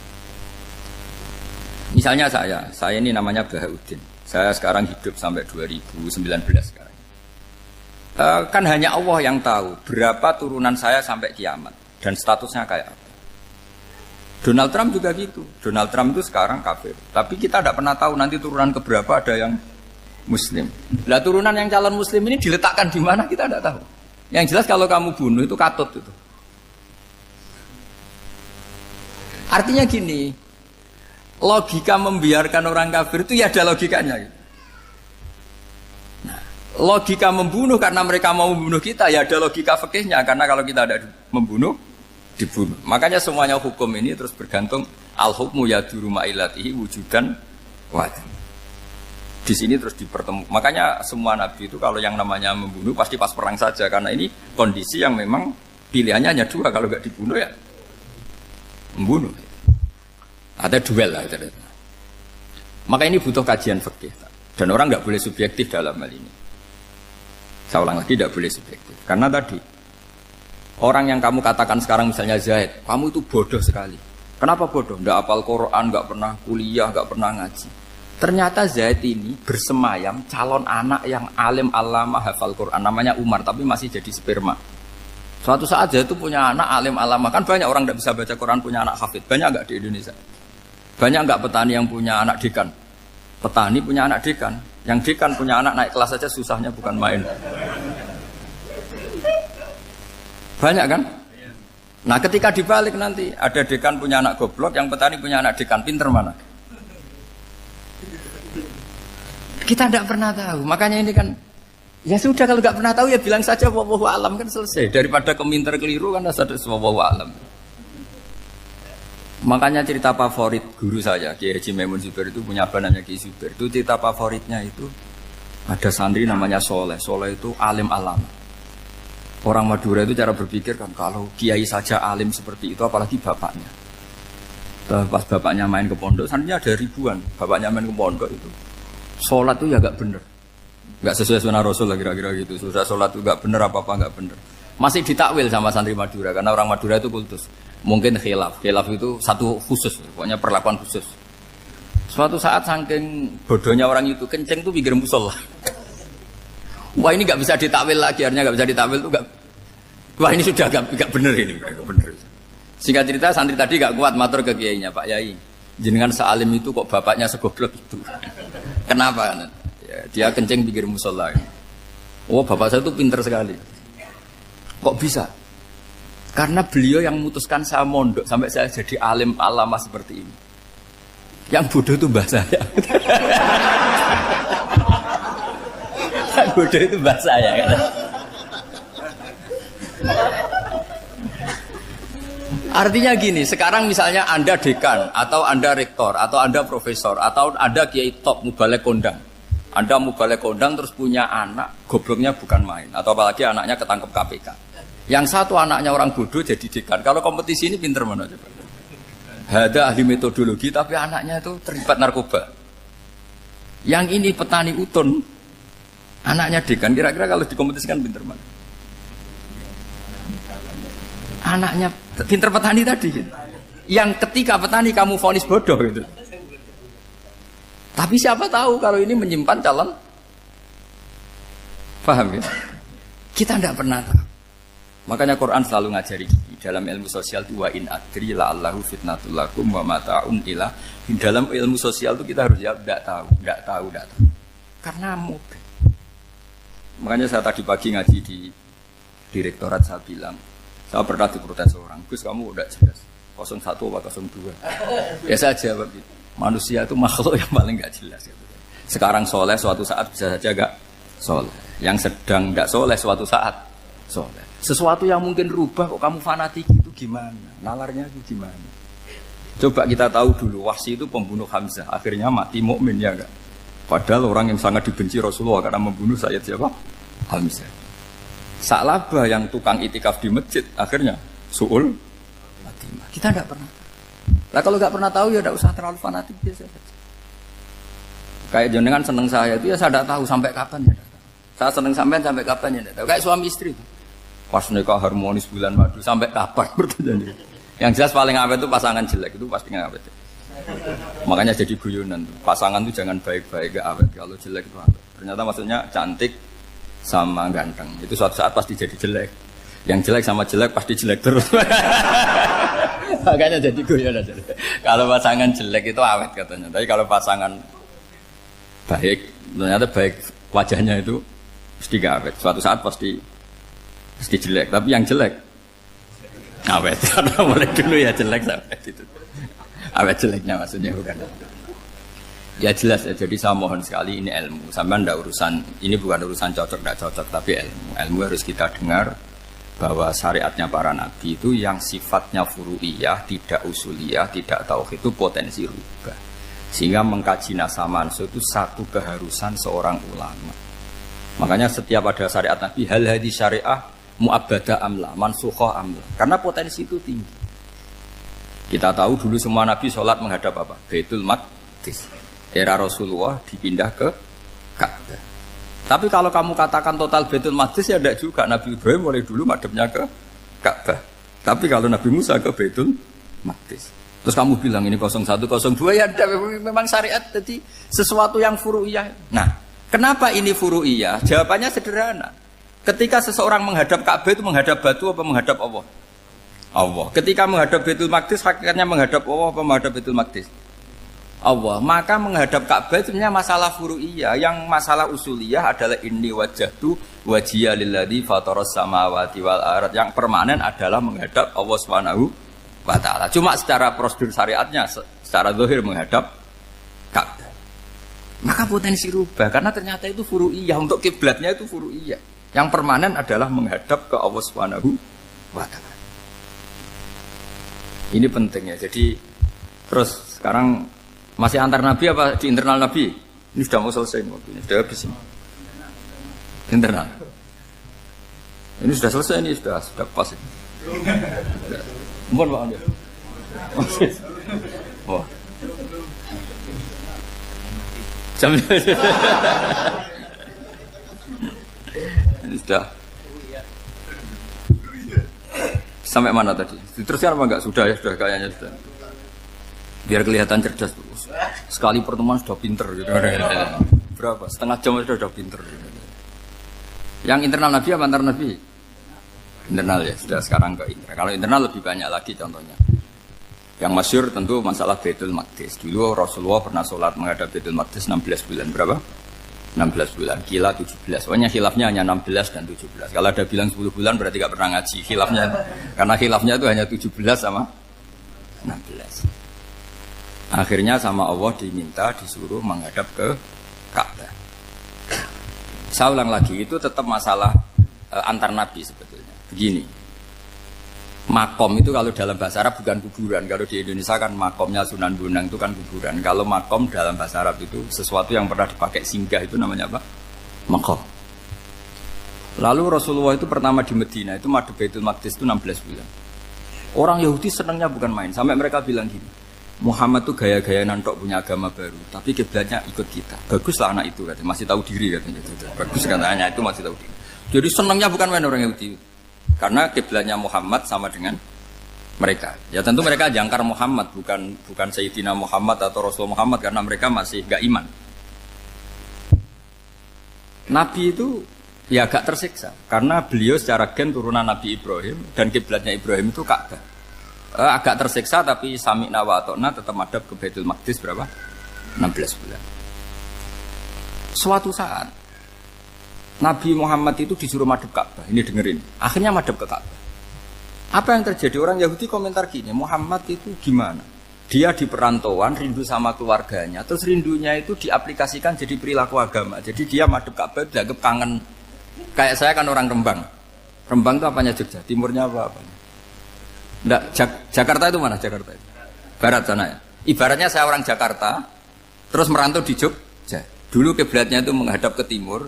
Misalnya saya ini namanya Bahauddin. Saya sekarang hidup sampai 2019 sekarang. Kan hanya Allah yang tahu berapa turunan saya sampai kiamat dan statusnya kayak apa. Donald Trump juga gitu. Donald Trump itu sekarang kafir, tapi kita tidak pernah tahu nanti turunan keberapa ada yang Muslim. Lah turunan yang calon Muslim ini diletakkan di mana kita tidak tahu. Yang jelas kalau kamu bunuh itu katut itu. Artinya gini, logika membiarkan orang kafir itu ya ada logikanya. Gitu. Logika membunuh karena mereka mau membunuh kita ya ada logika fikihnya, karena kalau kita ada membunuh dibunuh. Makanya semuanya hukum ini terus bergantung al-hukmu yaduru ma'ilatihi wujudan wajib. Di sini terus dipertemukan. Makanya semua nabi itu kalau yang namanya membunuh pasti pas perang saja, karena ini kondisi yang memang pilihannya hanya dua, kalau nggak dibunuh ya membunuh. Ada duel lah. Maka ini butuh kajian fikih dan orang nggak boleh subjektif dalam hal ini. Saya ulang lagi, tidak boleh subjektif. Karena tadi, orang yang kamu katakan sekarang misalnya Zaid, kamu itu bodoh sekali. Kenapa bodoh? Tidak hafal Quran, nggak pernah kuliah, nggak pernah ngaji. Ternyata Zaid ini bersemayam calon anak yang alim alama hafal Quran. Namanya Umar, tapi masih jadi sperma. Suatu saat Zaid itu punya anak alim alama. Kan banyak orang tidak bisa baca Quran punya anak hafid. Banyak nggak di Indonesia? Banyak nggak petani yang punya anak dekan? Petani punya anak dekan. Yang dekan punya anak naik kelas saja susahnya bukan main. Banyak kan? Nah ketika dibalik nanti ada dekan punya anak goblok, yang petani punya anak dekan, pinter mana? Kita tidak pernah tahu. Makanya ini kan ya sudah, kalau nggak pernah tahu ya bilang saja wallahu alam, kan selesai. Daripada keminter keliru kan ada wallahu alam. Makanya cerita favorit guru saya, Kiai Haji Maimun Zubair itu punya apa namanya Kiai Zubair. Itu cerita favoritnya itu ada santri namanya Soleh. Soleh itu alim alama. Orang Madura itu cara berpikir kan kalau kiai saja alim seperti itu, apalagi bapaknya. Pas bapaknya main ke pondok, santrinya ada ribuan. Bapaknya main ke pondok itu, sholat itu ya gak bener, gak sesuai sunnah Rasul lah kira-kira gitu. Sudah sholat itu gak bener, apa-apa gak bener. Masih ditakwil sama santri Madura, karena orang Madura itu kultus. Mungkin khilaf itu satu khusus, pokoknya perlakuan khusus. Suatu saat saking bodohnya orang itu, kenceng tuh pinggir musola. Wah ini nggak bisa ditakwil lagi, akhirnya nggak bisa ditakwil tuh nggak. Wah ini sudah nggak bener ini, nggak bener. Singkat cerita santri tadi nggak kuat matur ke kiainya, Pak Yai, jenengan sealim itu kok bapaknya segoblok itu. Kenapa? Ya, dia kenceng pinggir musola. Oh bapak saya itu pinter sekali. Kok bisa? Karena beliau yang memutuskan saya mondok sampai saya jadi alim alama seperti ini. Yang bodoh itu mbah saya. Yang bodoh itu mbah saya. Artinya gini, sekarang misalnya Anda dekan, atau Anda rektor, atau Anda profesor, atau Anda kiai top mubalek kondang. Anda mau balik kondang terus punya anak, gobloknya bukan main. Atau apalagi anaknya ketangkep KPK. Yang satu anaknya orang bodoh jadi dekan. Kalau kompetisi ini pinter mana coba? Ada ahli metodologi tapi anaknya itu terlibat narkoba. Yang ini petani utun, anaknya dekan. Kira-kira kalau dikompetisikan pinter mana? Anaknya pinter petani tadi. Yang ketika petani kamu vonis bodoh gitu. Tapi siapa tahu kalau ini menyimpan calon. Paham ya? Kita tidak pernah tahu. Makanya Quran selalu ngajari dalam ilmu sosial itu wa in adri la'allahu fitnatul lakum wa mata'un ila. Di dalam ilmu sosial itu kita harus jawab tidak tahu. Karena mudah. Makanya saya tadi pagi ngaji di direktorat saya bilang, saya pernah diprotes orang, Gus kamu udah jelas 01 atau 02. Ya saya jawab gitu. Manusia itu makhluk yang paling gak jelas gitu. Sekarang soleh suatu saat bisa saja gak soleh. Yang sedang gak soleh suatu saat soleh. Sesuatu yang mungkin rubah kok kamu fanatik itu gimana? Nalarnya itu gimana? Coba kita tahu dulu Wahsy itu pembunuh Hamzah, akhirnya mati mukmin ya enggak? Padahal orang yang sangat dibenci Rasulullah karena membunuh Sayyid siapa? Hamzah. Sa'labah yang tukang itikaf di masjid akhirnya su'ul Fatimah. Kita enggak pernah. Lah kalau enggak pernah tahu ya enggak usah terlalu fanatik biasa saja. Kayak jenengan seneng saya itu ya saya enggak tahu sampai kapan ya. Saya seneng sampean sampai kapan ya enggak tahu. Kayak suami istri itu. Pas nikah harmonis bulan madu sampai kapan bertanya. Yang jelas paling awet itu pasangan jelek itu pasti nggak awet. Makanya jadi guyonan tuh. Pasangan tuh jangan baik-baik gak awet. Kalau jelek itu awet. Ternyata maksudnya cantik sama ganteng. Itu suatu saat pasti jadi jelek. Yang jelek sama jelek pasti jelek terus. Makanya jadi guyonan. Kalau pasangan jelek itu awet katanya. Tapi kalau pasangan baik, ternyata baik wajahnya itu pasti gak awet. Suatu saat pasti jelek. Tapi yang jelek awet. Karena mulai dulu ya jelek sampai itu. Awet jeleknya maksudnya bukan. Ya jelas ya. Jadi saya mohon sekali ini ilmu. Sampai ndak urusan ini bukan urusan cocok ndak cocok tapi ilmu. Ilmu harus kita dengar bahwa syariatnya para nabi itu yang sifatnya furu'iyah, tidak usuliyah, tidak tauhid itu potensi rubah. Sehingga mengkaji nasab manusia itu satu keharusan seorang ulama. Makanya setiap ada syariat nabi hal hadis syariah mu'abbadah amla, mansukhah amla. Karena potensi itu tinggi. Kita tahu dulu semua nabi sholat menghadap apa? Baitul Maqdis. Era Rasulullah dipindah ke Ka'bah. Tapi kalau kamu katakan total Baitul Maqdis ya tidak juga. Nabi Ibrahim mulai dulu madhabnya ke Ka'bah. Tapi kalau Nabi Musa ke Baitul Maqdis. Terus kamu bilang ini 01, 02 ya memang syariat jadi sesuatu yang furu'iyah. Nah, kenapa ini furu'iyah? Jawabannya sederhana. Ketika seseorang menghadap Ka'bah itu menghadap batu apa menghadap Allah? Allah. Ketika menghadap Baitul Maqdis hakikatnya menghadap Allah apa menghadap Baitul Maqdis? Allah. Maka menghadap Ka'bah itu sebenarnya masalah furu'iyah. Yang masalah usuliyah adalah inni wajjahtu wajhiya lilladzi fataras samawati wal ardh. Yang permanen adalah menghadap Allah Subhanahu wa taala. Cuma secara prosedur syariatnya secara zahir menghadap Ka'bah. Maka potensi rubah karena ternyata itu furu'iyah. Untuk kiblatnya itu furu'iyah. Yang permanen adalah menghadap ke Allah Subhanahu wa taala. Ini pentingnya. Jadi terus sekarang masih antar nabi apa di internal nabi? Ini sudah mau selesai waktunya, sudah habis ini. Internal. Ini sudah selesai ini sudah pas ini. Mohon Pak Anda. Wah. Jam ini sudah. Sampai mana tadi? Diteruskan apa enggak? Sudah ya, sudah kayaknya sudah. Biar kelihatan cerdas. Sekali pertemuan sudah pinter gitu. Berapa? Setengah jam sudah pinter. Yang internal nabi apa antar nabi? Internal ya, sudah sekarang ke internal. Kalau internal lebih banyak lagi contohnya. Yang masyhur tentu masalah Baitul Maqdis. Dulu Rasulullah pernah sholat menghadap Baitul Maqdis 16 bulan. Berapa? 16 bulan, kila 17. Pokoknya khilafnya hanya 16 dan 17. Kalau ada bilang 10 bulan berarti gak pernah ngaji. Khilafnya, karena khilafnya itu hanya 17 sama 16. Akhirnya sama Allah diminta disuruh menghadap ke Ka'bah. Saya ulang lagi, itu tetap masalah antar nabi sebetulnya. Begini, Makom itu kalau dalam bahasa Arab bukan kuburan. Kalau di Indonesia kan makomnya Sunan Bonang itu kan kuburan. Kalau makom dalam bahasa Arab itu sesuatu yang pernah dipakai singgah, itu namanya apa? Makom. Lalu Rasulullah itu pertama di Medina itu madhep Baitul Maqdis itu 16 bulan. Orang Yahudi senangnya bukan main. Sampai mereka bilang gini, Muhammad tuh gaya-gaya nantok punya agama baru, tapi kiblatnya ikut kita. Baguslah anak itu katanya, masih tahu diri katanya. Bagus katanya itu masih tahu diri. Jadi senangnya bukan main orang Yahudi. Karena kiblatnya Muhammad sama dengan mereka. Ya tentu mereka jangkar Muhammad, bukan Sayyidina Muhammad atau Rasul Muhammad, karena mereka masih gak iman. Nabi itu ya agak tersiksa karena beliau secara gen turunan Nabi Ibrahim dan kiblatnya Ibrahim itu Ka'bah. Agak tersiksa tapi sami'na wa ata'na tetap madhab ke Baitul Maqdis berapa? 16 bulan. Suatu saat Nabi Muhammad itu disuruh madhab Ka'bah. Ini dengerin. Akhirnya madhab ke Ka'bah. Apa yang terjadi? Orang Yahudi komentar gini, Muhammad itu gimana? Dia di perantauan, rindu sama keluarganya. Terus rindunya itu diaplikasikan jadi perilaku agama. Jadi dia madhab Ka'bah dianggap kangen. Kayak saya kan orang Rembang. Rembang itu apanya Jogja? Timurnya apa-apanya? Enggak, Jakarta itu mana Jakarta itu? Barat sana ya. Ibaratnya saya orang Jakarta, terus merantau di Jogja. Dulu kiblatnya itu menghadap ke timur.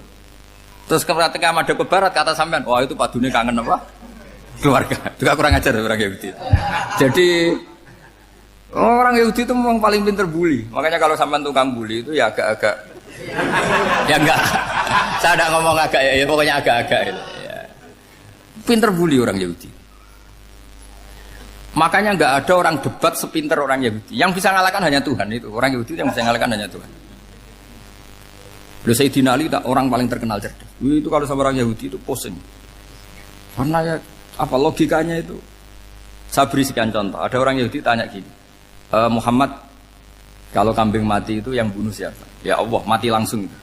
Terus ketika madhab ke barat, kata sampean, wah itu padune kangen apa? Keluarga. Juga kurang ajar orang Yahudi. Jadi orang Yahudi itu memang paling pinter bully. Makanya kalau sampean tukang bully itu ya agak-agak, ya enggak. Saya tidak ngomong agak ya, pokoknya agak-agak. Ya. Pinter bully orang Yahudi. Makanya enggak ada orang debat sepinter orang Yahudi. Yang bisa ngalahkan hanya Tuhan itu. Orang Yahudi yang bisa ngalahkan hanya Tuhan. Beliau Sayyidina Ali orang paling terkenal cerdas. Itu kalau sama orang Yahudi itu pusing. Karena ya apa logikanya itu? Saya beri sekian contoh. Ada orang Yahudi tanya gini, Muhammad, kalau kambing mati itu yang bunuh siapa? Ya Allah, mati langsung itu.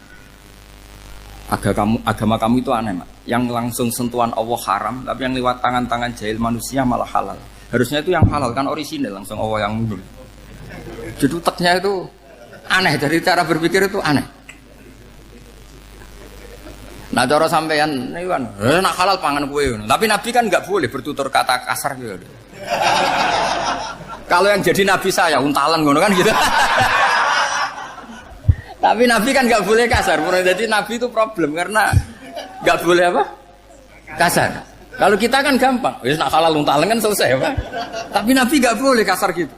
Agama kamu itu aneh, Mak. Yang langsung sentuhan Allah haram, tapi yang lewat tangan-tangan jahil manusia malah halal. Harusnya itu yang halal kan orisinal, langsung Allah yang bunuh. Jadi utaknya itu aneh, dari cara berpikir itu aneh. Nah cara sampean ini kan, nak halal pangan kue. Tapi Nabi kan nggak boleh bertutur kata kasar gitu. Kalau yang jadi Nabi saya untalan ngono kan gitu. Tapi Nabi kan nggak boleh kasar. Jadi Nabi itu problem karena nggak boleh apa? Kasar. Kalau kita kan gampang, wis nak halal untalan kan selesai apa? Tapi Nabi nggak boleh kasar gitu.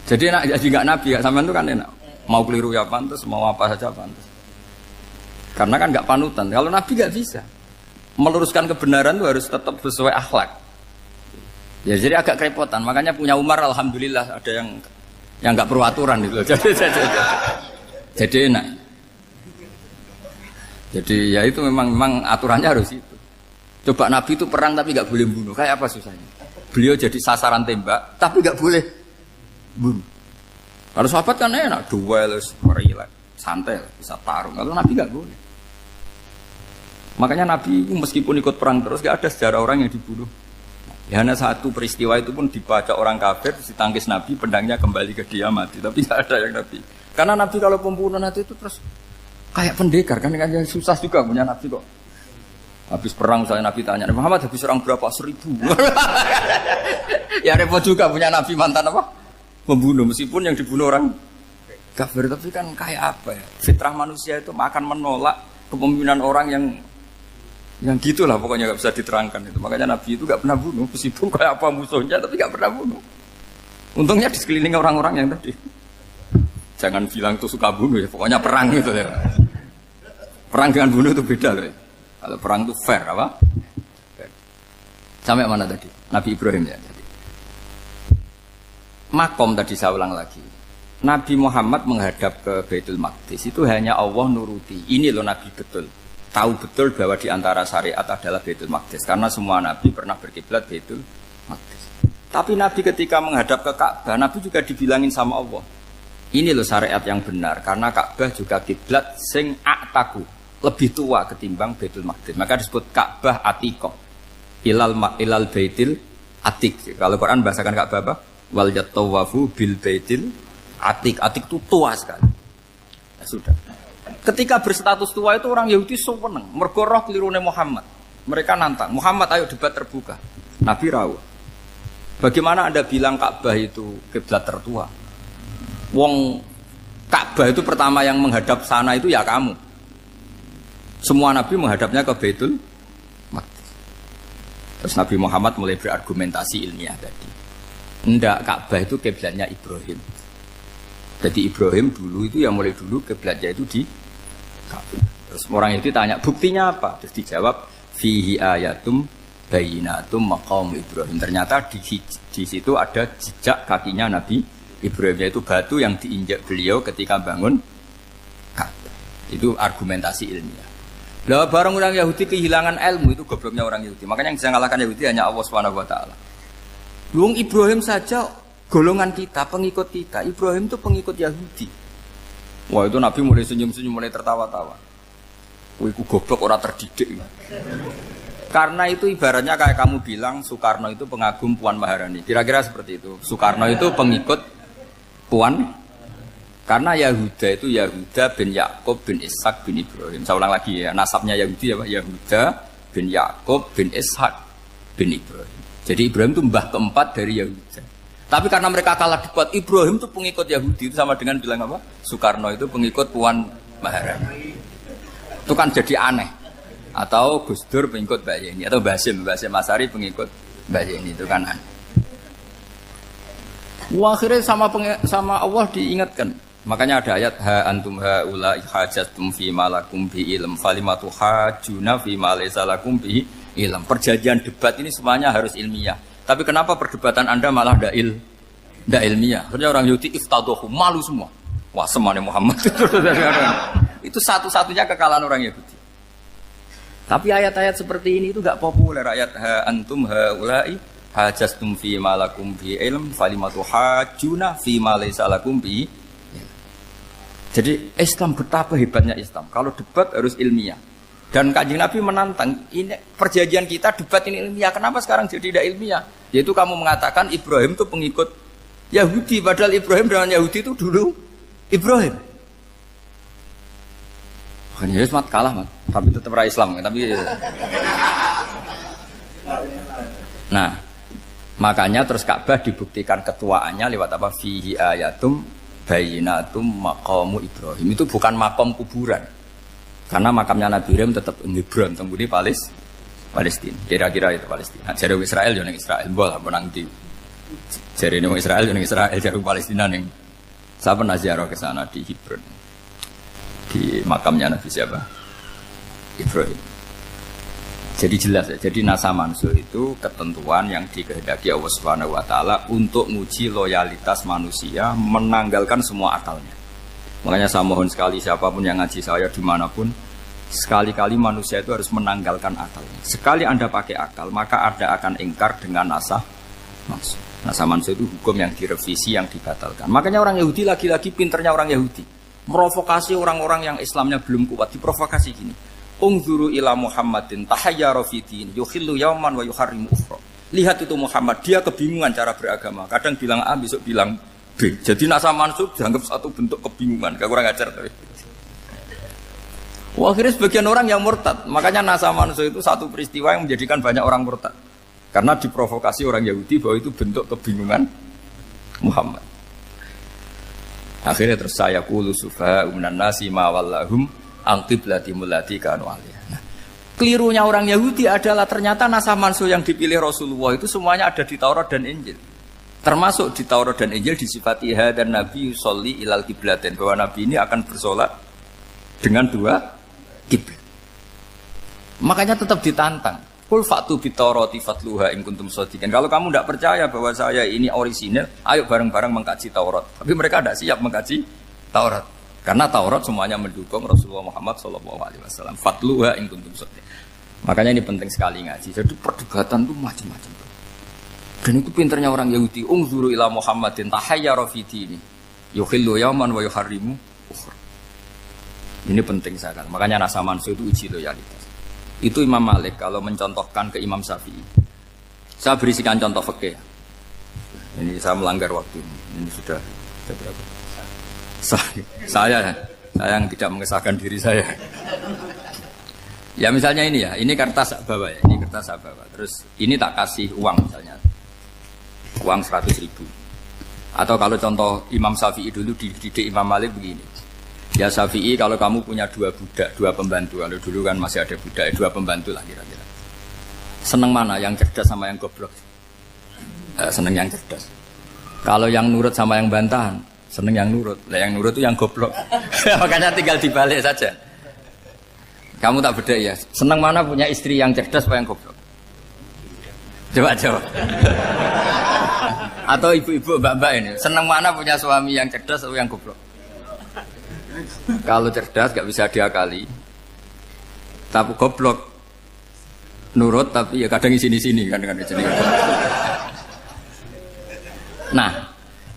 Jadi nggak Nabi, sampean itu kan enak. Mau keliru ya pantas, mau apa saja pantas. Karena kan nggak panutan. Kalau Nabi nggak bisa meluruskan kebenaran itu harus tetap sesuai akhlak. Ya jadi agak kerepotan. Makanya punya Umar alhamdulillah ada yang nggak perlu aturan itu. Jadi enak. Jadi ya itu memang aturannya harus itu. Coba Nabi itu perang tapi nggak boleh bunuh. Kayak apa susahnya? Beliau jadi sasaran tembak tapi nggak boleh bunuh. Kalau sahabat kan enak, duel, relax, santai, bisa tarung. Kalau Nabi nggak boleh. Makanya Nabi meskipun ikut perang terus gak ada sejarah orang yang dibunuh. Ya hanya satu peristiwa itu pun dibaca orang kafir, ditangkis Nabi, pedangnya kembali ke dia mati. Tapi gak ada yang Nabi. Karena Nabi kalau pembunuh nanti itu terus kayak pendekar kan susah juga punya Nabi kok. Habis perang misalnya Nabi tanya, Muhammad habis perang berapa? 1000. Ya repot juga punya Nabi mantan apa? Pembunuh meskipun yang dibunuh orang kafir, tapi kan kayak apa ya? Fitrah manusia itu akan menolak kepemimpinan orang yang gitulah pokoknya gak bisa diterangkan itu. Makanya Nabi itu gak pernah bunuh meskipun kayak apa musuhnya tapi gak pernah bunuh. Untungnya di sekeliling orang-orang yang tadi. Jangan bilang tuh suka bunuh ya, pokoknya perang gitu ya. Perang dengan bunuh itu beda loh. Ya. Kalau perang itu fair apa? Fair. Sampai mana tadi? Nabi Ibrahim ya tadi. Makom tadi saya ulang lagi. Nabi Muhammad menghadap ke Baitul Maqdis itu hanya Allah nuruti. Ini loh Nabi betul. Tahu betul bahwa di antara syariat adalah Baitul Maqdis karena semua Nabi pernah berkiblat Baitul Maqdis. Tapi Nabi ketika menghadap ke Ka'bah, Nabi juga dibilangin sama Allah. Ini loh syariat yang benar karena Ka'bah juga kiblat sing a'taku, lebih tua ketimbang Baitul Maqdis. Maka disebut Ka'bah Atiqah. Ilal Baitil Atiq. Kalau Quran bahasakan Ka'bah apa? Wal yatawafu bil Baitil Atiq. Atiq itu tua sekali. Ya sudah. Ketika berstatus tua itu orang Yahudi seneng, mergo roh kelirune Muhammad. Mereka nantang, Muhammad ayo debat terbuka. Nabi rawuh. Bagaimana Anda bilang Ka'bah itu kiblat tertua? Wong Ka'bah itu pertama yang menghadap sana itu ya kamu. Semua Nabi menghadapnya ke Baitul Maqdis. Terus Nabi Muhammad mulai berargumentasi ilmiah tadi. Enggak, Ka'bah itu kiblatnya Ibrahim. Jadi Ibrahim dulu itu yang mulai dulu kiblatnya itu di Ka'bah. Terus orang itu tanya, buktinya apa? Terus dijawab, fihi ayatum bayinatum maqam Ibrahim. Ternyata di situ ada jejak kakinya Nabi Ibrahim, yaitu batu yang diinjak beliau ketika bangun Ka'bah. Itu argumentasi ilmiah. Lah barang orang Yahudi kehilangan ilmu, itu gobloknya orang Yahudi. Makanya yang bisa mengalahkan Yahudi hanya Allah Subhanahu wa taala. Luang Ibrahim saja golongan kita, pengikut kita. Ibrahim itu pengikut Yahudi. Wah, itu Nabi mulai senyum-senyum, mulai tertawa-tawa. Wah, itu goblok, orang terdidik. Karena itu ibaratnya kayak kamu bilang Soekarno itu pengagum Puan Maharani. Kira-kira seperti itu. Soekarno itu pengikut Puan. Karena Yahuda itu Yahuda bin Yakub bin Ishak bin Ibrahim. Saya ulang lagi ya, nasabnya Yahudi ya Pak. Yahuda bin Yakub bin Ishak bin Ibrahim. Jadi Ibrahim itu mbah keempat dari Yahuda. Tapi karena mereka kalah debat, Ibrahim itu pengikut Yahudi. Itu sama dengan bilang apa? Soekarno itu pengikut Puan Maharani. Itu kan jadi aneh. Atau Gus Dur pengikut Mbak Yeni. Atau Basim Masari pengikut Mbak Yeni. Itu kan aneh. Wah, akhirnya sama Allah diingatkan. Makanya ada ayat ha antum haula hajjatum fi malakum bi ilm falimatu hajuna fi ma laysa lakum bi ilm. Perjanjian debat ini semuanya harus ilmiah. Tapi kenapa perdebatan Anda malah ndak ilmiah? Akhirnya orang Yahudi iftadohu, malu semua. Wah, semuanya Muhammad. Itu satu-satunya kekalahan orang Yahudi. Tapi ayat-ayat seperti ini itu enggak populer. Ayat ha antum haula'i hajjatum fi malakum bi ilm falimatu hajuna fi ma laysa lakum bi. Jadi Islam, betapa hebatnya Islam. Kalau debat harus ilmiah. Dan Kanjeng Nabi menantang, ini perjanjian kita debat ini ilmiah. Kenapa sekarang jadi tidak ilmiah? Yaitu kamu mengatakan Ibrahim itu pengikut Yahudi. Padahal Ibrahim dengan Yahudi itu dulu Ibrahim. Makanya Yesus kalah, man. Tapi tetap ra Islam. Tapi nah, makanya terus Ka'bah dibuktikan ketuaannya lewat apa? Fihi ayatum bayinatum maqamu Ibrahim. Itu bukan makam kuburan. Karena makamnya Nabi Ibrahim tetap di Hebron, tempat di Palestina. Kira-kira itu Palestina. Jari Israel yang Israel bola menang di. Jari Israel yang Israel, jari Palestina yang saya pernah ziarah ke sana di Hebron. Di makamnya Nabi siapa? Ibrahim. Jadi jelas ya. Jadi nasa mansuh itu ketentuan yang dikehendaki Allah Subhanahu wa taala untuk menguji loyalitas manusia, menanggalkan semua akalnya. Makanya saya mohon sekali siapapun yang ngaji saya dimanapun, sekali-kali manusia itu harus menanggalkan akalnya. Sekali Anda pakai akal, maka Anda akan ingkar dengan nasa mansuh. Nasa mansuh itu hukum yang direvisi, yang dibatalkan. Makanya orang Yahudi lagi-lagi pinternya orang Yahudi. Merovokasi orang-orang yang Islamnya belum kuat, diprovokasi gini. Ungzuru ila Muhammadin tahayyara fi din yukhillu yawman wa yuharrimu ukhra. Lihat itu Muhammad, dia kebingungan cara beragama. Kadang bilang A, besok bilang B. Jadi nasa mansub dianggap satu bentuk kebingungan. Gak kurang ajar tapi. Wah, akhirnya sebagian orang yang murtad. Makanya nasa mansub itu satu peristiwa yang menjadikan banyak orang murtad. Karena diprovokasi orang Yahudi bahwa itu bentuk kebingungan Muhammad. Akhirnya terus saya qulu sufa minan nasi ma wallahum angqiblati mulati kanu aliyah. Nah, kelirunya orang Yahudi adalah ternyata nasa mansuh yang dipilih Rasulullah itu semuanya ada di Taurat dan Injil. Termasuk di Taurat dan Injil disifati dan Nabi sholli ilal qiblatain, bahwa Nabi ini akan bersolat dengan dua kiblat. Makanya tetap ditantang. Qul fa'tu bit-taurati fatluha in kuntum shadiqin. Kalau kamu tidak percaya bahwa saya ini orisinil, ayo bareng-bareng mengkaji Taurat. Tapi mereka tidak siap mengkaji Taurat. Karena Taurat semuanya mendukung Rasulullah Muhammad SAW. Fatluha in kuntum shadiqin. Makanya ini penting sekali ngaji. Jadi perdebatan itu macam-macam. Dan itu pinternya orang Yahudi. Ungzuru ila Muhammadin tahayyara fi dini yukhillu yawman wa yuharrimu ukhra. Ini penting sekali. Makanya nasa mansuh itu uji loyalitas. Itu Imam Malik kalau mencontohkan ke Imam Syafi'i. Saya berisikan contoh fikih. Ini saya melanggar waktu ini. Ini sudah berapa? Saya yang tidak mengesahkan diri saya. Ya misalnya ini ya, ini kertas bawa ya, ini kertas saya bawa. Terus ini tak kasih uang misalnya, uang 100.000. Atau kalau contoh Imam Syafi'i dulu dididik Imam Malik begini. Ya Syafi'i kalau kamu punya 2 budak, 2 pembantu, kalau dulu kan masih ada budak, 2 pembantu lah kira-kira. Seneng mana, yang cerdas sama yang goblok? Seneng yang cerdas. Kalau yang nurut sama yang bantahan, seneng yang nurut. Lah yang nurut itu yang goblok. Makanya tinggal dibalik saja. Kamu tak beda ya. Seneng mana punya istri yang cerdas apa yang goblok? Coba jawab. Atau ibu-ibu mbak-mbak ini, seneng mana punya suami yang cerdas atau yang goblok? Kalau cerdas gak bisa diakali. Tapi goblok nurut tapi ya kadang di sini-sini kan di sini. Nah,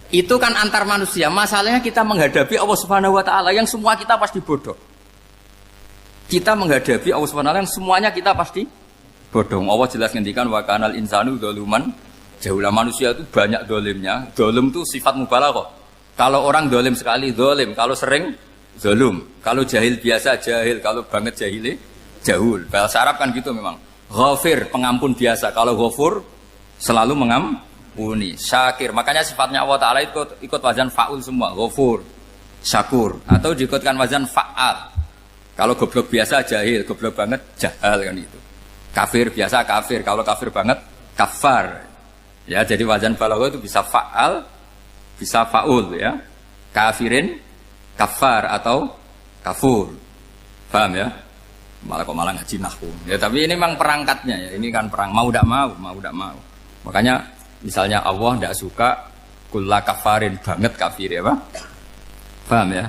itu kan antar manusia. Masalahnya kita menghadapi Allah Subhanahu wa taala yang semua kita pasti bodoh. Kita menghadapi Allah Subhanahu wa taala yang semuanya kita pasti bodoh. Allah jelas ngendikan wa kanal insanu dzaluman jauhlah, manusia itu banyak dolimnya. Dolim itu sifat mubalaghah. Kalau orang dolim sekali dolim, kalau sering zalum, kalau jahil biasa jahil, kalau banget jahile jahul. Bahasa Arab kan gitu memang. Ghafir pengampun biasa, kalau ghafur selalu mengampuni. Syakir, makanya sifatnya Allah Taala ikut wazan faul semua. Ghafur, syakur, atau diikutkan wazan fa'al. Kalau goblok biasa jahil, goblok banget jahal kan itu. Kafir biasa kafir, kalau kafir banget kafar. Ya, jadi wazan balagha itu bisa fa'al, bisa faul ya. Kafirin, kafar atau kafur. Paham ya? Malah ngaji nahwu. Ya, tapi ini memang perangkatnya ya. Ini kan perang mau tidak mau. Makanya misalnya Allah tidak suka kulla kafarin banget kafir ya, Pak. Paham ya?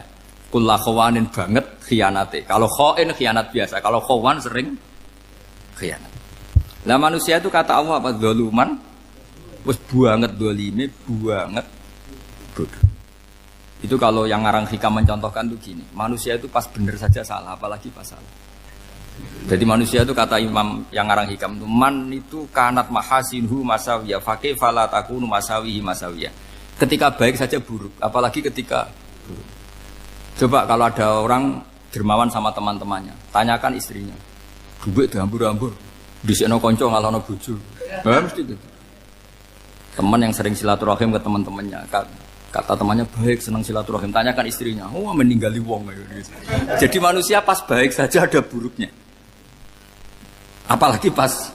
Kulla khawanin banget khianate. Kalau khain khianat biasa, kalau khawan sering khianat. Lah manusia itu kata Allah apa? Zaluman. Wis banget dolime, banget bodoh. Itu kalau yang ngarang hikam mencontohkan tuh gini, manusia itu pas bener saja salah, apalagi pas salah. Jadi manusia itu kata Imam yang ngarang hikam itu, man itu kanat mahasinhu masawiyah, fakih fala takunu masawihi masawiyah. Ketika baik saja buruk, apalagi ketika buruk. Coba kalau ada orang dermawan sama teman-temannya, tanyakan istrinya, duit dihambur-hambur, disekno konco ngalono bojo. Mesti itu. Teman yang sering silaturahim ke teman-temannya, kata temannya baik, senang silaturahim, tanyakan istrinya, oh meninggali wong gitu. Jadi manusia pas baik saja ada buruknya, apalagi pas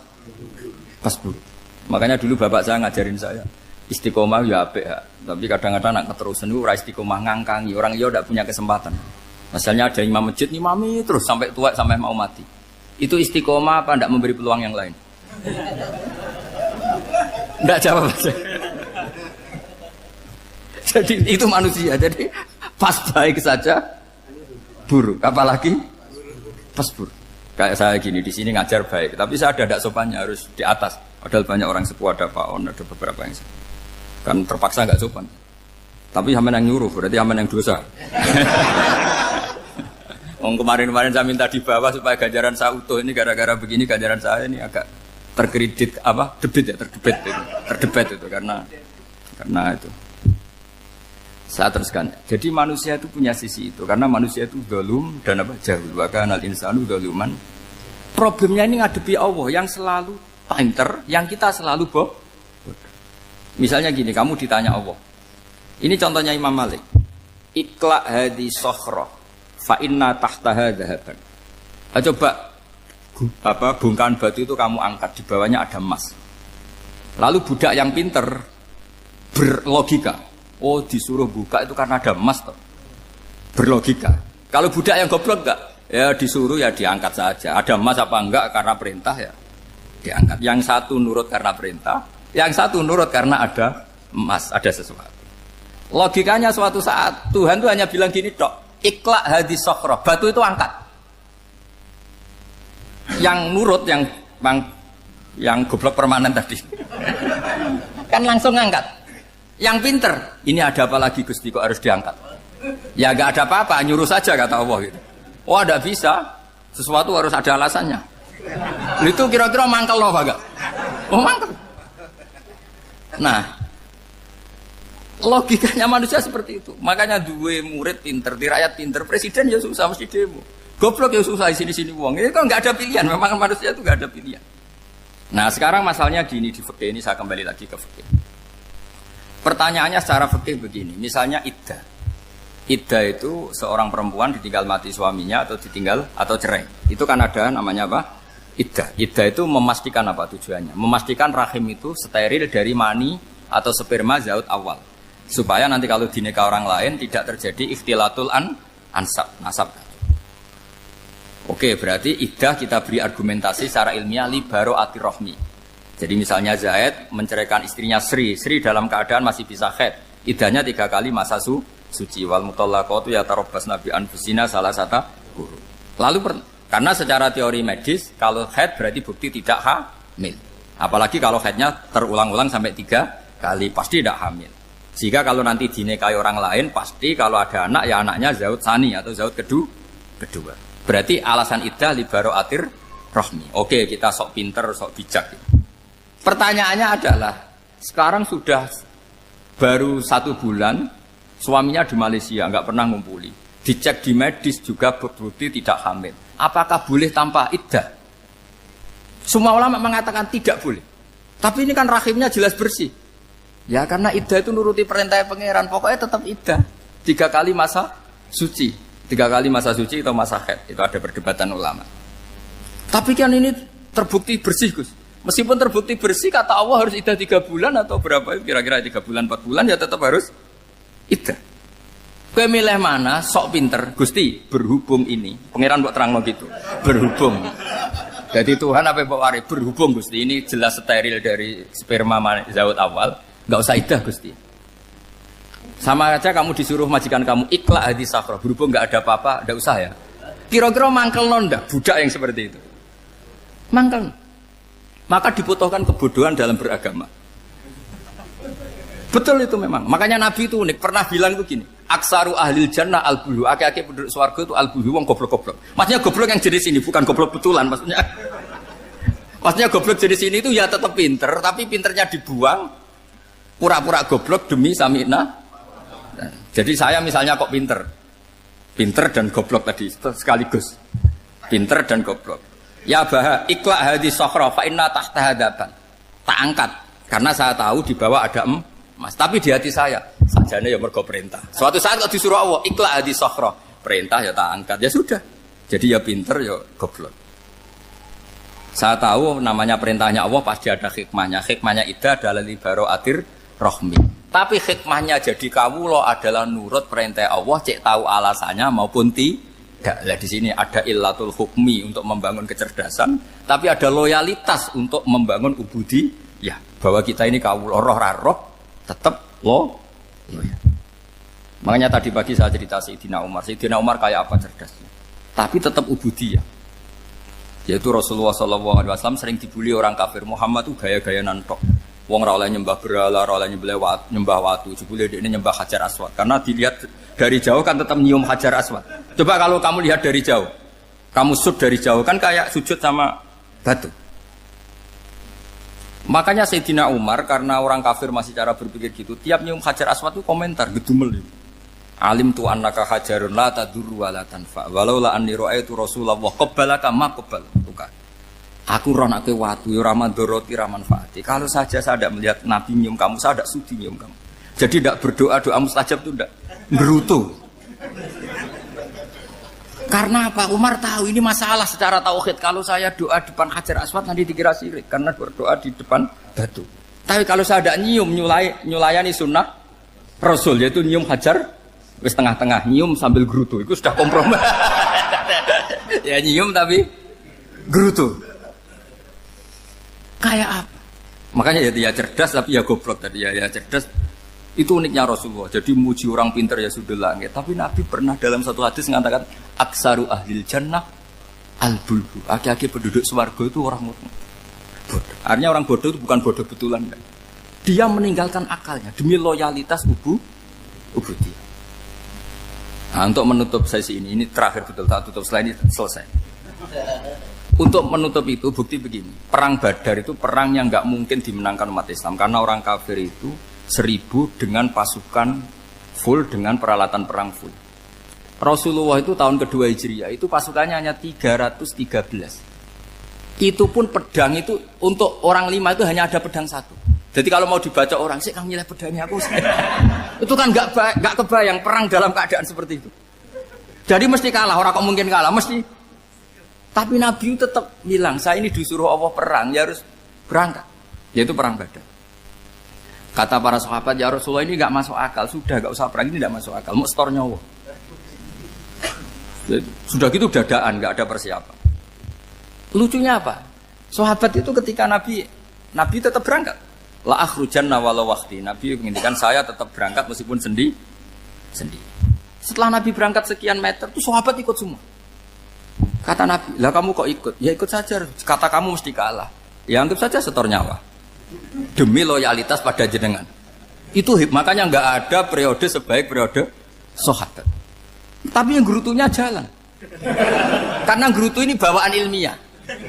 buruk. Makanya dulu bapak saya ngajarin saya istiqomah ya apik ya, tapi kadang-kadang nak keterusan itu ora istiqomah ngangkangi orang yo tidak punya kesempatan. Misalnya ada imam masjid ngimami terus sampai tua sampai mau mati, itu istiqomah apa tidak memberi peluang yang lain? Tidak jawab aja. Jadi itu manusia. Jadi pas baik saja buruk, apalagi pas buruk. Kayak saya gini di sini ngajar baik, tapi saya ada tidak sopannya harus di atas. Padahal banyak orang sepuh, ada Pak On, ada beberapa yang kan terpaksa nggak sopan. Tapi sampean yang nyuruh, berarti sampean yang dosa. Kemarin-kemarin saya minta di bawah supaya ganjaran saya utuh, ini gara-gara begini ganjaran saya ini agak terkredit apa? Terdebet itu karena itu. Saya teruskan. Jadi manusia itu punya sisi itu karena manusia itu dzalum dan apa? Jahul. Wa kanal insanu dzaluman. Problemnya ini ngadepi Allah yang selalu pinter, yang kita selalu bodoh. Misalnya gini, kamu ditanya Allah. Ini contohnya Imam Malik. Ikla hadi sokhroh fa inna tahtaha dhahaban. Coba bongkahan batu itu kamu angkat, di bawahnya ada emas. Lalu budak yang pinter berlogika, oh disuruh buka itu karena ada emas toh. Berlogika. Kalau budak yang goblok enggak, ya disuruh ya diangkat saja. Ada emas apa enggak karena perintah ya diangkat. Yang satu nurut karena perintah, yang satu nurut karena ada emas, ada sesuatu. Logikanya suatu saat Tuhan tuh hanya bilang gini tok, ikla hadis sokhroh, batu itu angkat. Yang nurut yang goblok permanen tadi kan langsung ngangkat. Yang pinter, ini ada apa lagi Gusti kok harus diangkat? Ya gak ada apa-apa, nyuruh saja kata Allah gitu. Oh ada bisa, sesuatu harus ada alasannya. Itu kira-kira mangkel loh Pak? Oh mangkel. Nah, logikanya manusia seperti itu. Makanya dua murid pinter, di rakyat pinter, presiden ya susah mesti demo. Goblok ya susah di sini wong. Ini kan nggak ada pilihan. Memang manusia itu nggak ada pilihan. Nah sekarang masalahnya gini di fikih ini saya kembali lagi ke fikih. Pertanyaannya secara fikih begini. Misalnya iddah. Iddah itu seorang perempuan ditinggal mati suaminya atau ditinggal atau cerai. Itu kan ada namanya apa? Iddah. Iddah itu memastikan apa tujuannya? Memastikan rahim itu steril dari mani atau sperma zaut awal. Supaya nanti kalau dinikah orang lain tidak terjadi ikhtilatul ansab, nasab. Oke, berarti iddah kita beri argumentasi secara ilmiah li baro'ati rohmi. Jadi misalnya Zaid menceraikan istrinya Sri dalam keadaan masih bisa haid. Iddahnya 3 kali masa suci. Wal mutallaqatu yatarabbasna bi anfusina salah satu guru. Lalu karena secara teori medis kalau haid berarti bukti tidak hamil. Apalagi kalau haidnya terulang-ulang sampai 3 kali pasti tidak hamil. Sehingga kalau nanti dinikahi orang lain pasti kalau ada anak ya anaknya zaud sani atau zaud kedua. Berarti alasan iddah li baro'atir rohmi. Oke, kita sok pinter, sok bijak. Pertanyaannya adalah, sekarang sudah baru 1 bulan, suaminya di Malaysia, nggak pernah ngumpuli. Dicek di medis juga berbukti tidak hamil. Apakah boleh tanpa iddah? Semua ulama mengatakan tidak boleh. Tapi ini kan rahimnya jelas bersih. Ya karena iddah itu nuruti perintah pangeran, pokoknya tetap iddah. 3 kali masa suci. 3 kali masa suci atau masa haid. Itu ada perdebatan ulama. Tapi kan ini terbukti bersih, Gus. Meskipun terbukti bersih, kata Allah harus iddah 3 bulan atau berapa? Kira-kira 3 bulan, 4 bulan ya tetap harus iddah. Kowe milih mana? Sok pinter. Gusti, berhubung ini. Pangeran mbok terangno gitu. Berhubung. Jadi Tuhan apa mbok wari? Berhubung Gusti. Ini jelas steril dari sperma zaut awal. Enggak usah iddah, Gusti. Sama aja kamu disuruh majikan kamu ikhla hadis safra, berhubung nggak ada apa-apa, nggak usah ya. Kira-kira mangkel nonda budak yang seperti itu. Mangkel. Maka dibutuhkan kebodohan dalam beragama. Betul itu memang. Makanya Nabi itu unik, pernah bilang itu gini, aksaru ahlil jannah al-bulu, aki-aki penduduk swarga itu al-bulu, wong goblok-goblok. Maksudnya goblok yang jenis ini, bukan goblok betulan maksudnya. Maksudnya goblok jenis ini itu ya tetap pinter, tapi pinternya dibuang, pura-pura goblok demi sami'na. Jadi saya misalnya kok pinter dan goblok tadi sekaligus, pinter dan goblok. Ya bah, ikhla hadis sokhra fa inna tahta hadapan. Tak angkat karena saya tahu di bawah ada emas. Tapi di hati saya sajane ya mergo perintah. Suatu saat kok disuruh Allah ikhla hadis sokhra, perintah ya tak angkat ya sudah. Jadi ya pinter ya goblok. Saya tahu namanya perintahnya Allah pasti ada hikmahnya. Hikmahnya iddah adalah li baro'atir rohmi. Tapi hikmahnya jadi kawula adalah nurut perintah Allah, cek tahu alasannya maupun tidak. Lah di sini ada illatul hukmi untuk membangun kecerdasan, tapi ada loyalitas untuk membangun ubudi. Ya, bahwa kita ini kawula roh tetap loyal. Makanya tadi pagi saya cerita Sayyidina Umar. Sayyidina Umar kayak apa cerdasnya? Tapi tetap ubudi ya. Yaitu Rasulullah SAW sering dibully orang kafir. Muhammad itu gaya-gaya nantok. Wong ra oleh nyembah berhala, ra oleh nyembah watu, jebule dekne nyembah Hajar Aswad. Karena dilihat dari jauh kan tetap nyium Hajar Aswad. Coba kalau kamu lihat dari jauh, kamu sujud dari jauh kan kayak sujud sama batu. Makanya Sayyidina Umar karena orang kafir masih cara berpikir gitu, tiap nyium Hajar Aswad itu komentar gedumel. Alim tu annaka hajarun la tadurru wa la tanfa. Walau la anni ra'aitu Rasulullah qabbalaka ma qabbal. Aku roh nak ke watu, ramadoroti ramanfaati. Kalau saja saya tidak melihat Nabi nyium kamu, saya tidak sudi nyium kamu. Jadi tidak berdoa doa mustajab itu tidak berutuh. Karena apa? Umar tahu ini masalah secara tauhid. Kalau saya doa depan Hajar Aswad nanti dikira syirik karena berdoa di depan batu. Tapi kalau saya tidak nyium nyulayani sunnah Rasul yaitu nyium Hajar, wis tengah-tengah nyium sambil gerutu, itu sudah kompromi. Ya nyium tapi gerutu. Kayak apa? Makanya ya cerdas tapi ya goblok tadi ya cerdas. Itu uniknya Rasulullah. Jadi muji orang pintar ya sudah langit. Tapi Nabi pernah dalam satu hadis mengatakan aksaru ahlil jannah al-bulbu. Aki-aki penduduk swarga itu orang bodoh. Artinya orang bodoh itu bukan bodoh betulan. Kan? Dia meninggalkan akalnya demi loyalitas ubudiyah. Nah, untuk menutup sesi ini terakhir betul tak tutup selain ini selesai. Untuk menutup itu bukti begini, perang Badar itu perang yang nggak mungkin dimenangkan umat Islam karena orang kafir itu 1000 dengan pasukan full dengan peralatan perang full. Rasulullah itu tahun kedua Hijriah itu pasukannya hanya 313. Itu pun pedang itu untuk orang 5 itu hanya ada pedang 1. Jadi kalau mau dibaca orang, sih kamu nilai pedangnya aku. Itu kan nggak kebayang perang dalam keadaan seperti itu. Jadi mesti kalah, orang kok mungkin kalah, mesti. Tapi Nabi tetap bilang, saya ini disuruh Allah perang, ya harus berangkat. Yaitu perang Badar. Kata para sahabat, ya Rasulullah ini nggak masuk akal, sudah nggak usah perang, ini nggak masuk akal, mau setor nyawa. Sudah gitu dadaan, nggak ada persiapan. Lucunya apa? Sahabat itu ketika Nabi tetap berangkat. La akhrujanna walau waqti. Nabi menginginkan saya tetap berangkat meskipun sendi. Setelah Nabi berangkat sekian meter, tuh sahabat ikut semua. Kata Nabi, lah kamu kok ikut? Ya ikut saja. Kata kamu mesti kalah. Ya anggap saja setor nyawa. Demi loyalitas pada jenengan. Itu makanya nggak ada periode sebaik periode sahabat. Tapi yang gerutunya jalan. Karena gerutu ini bawaan ilmiah.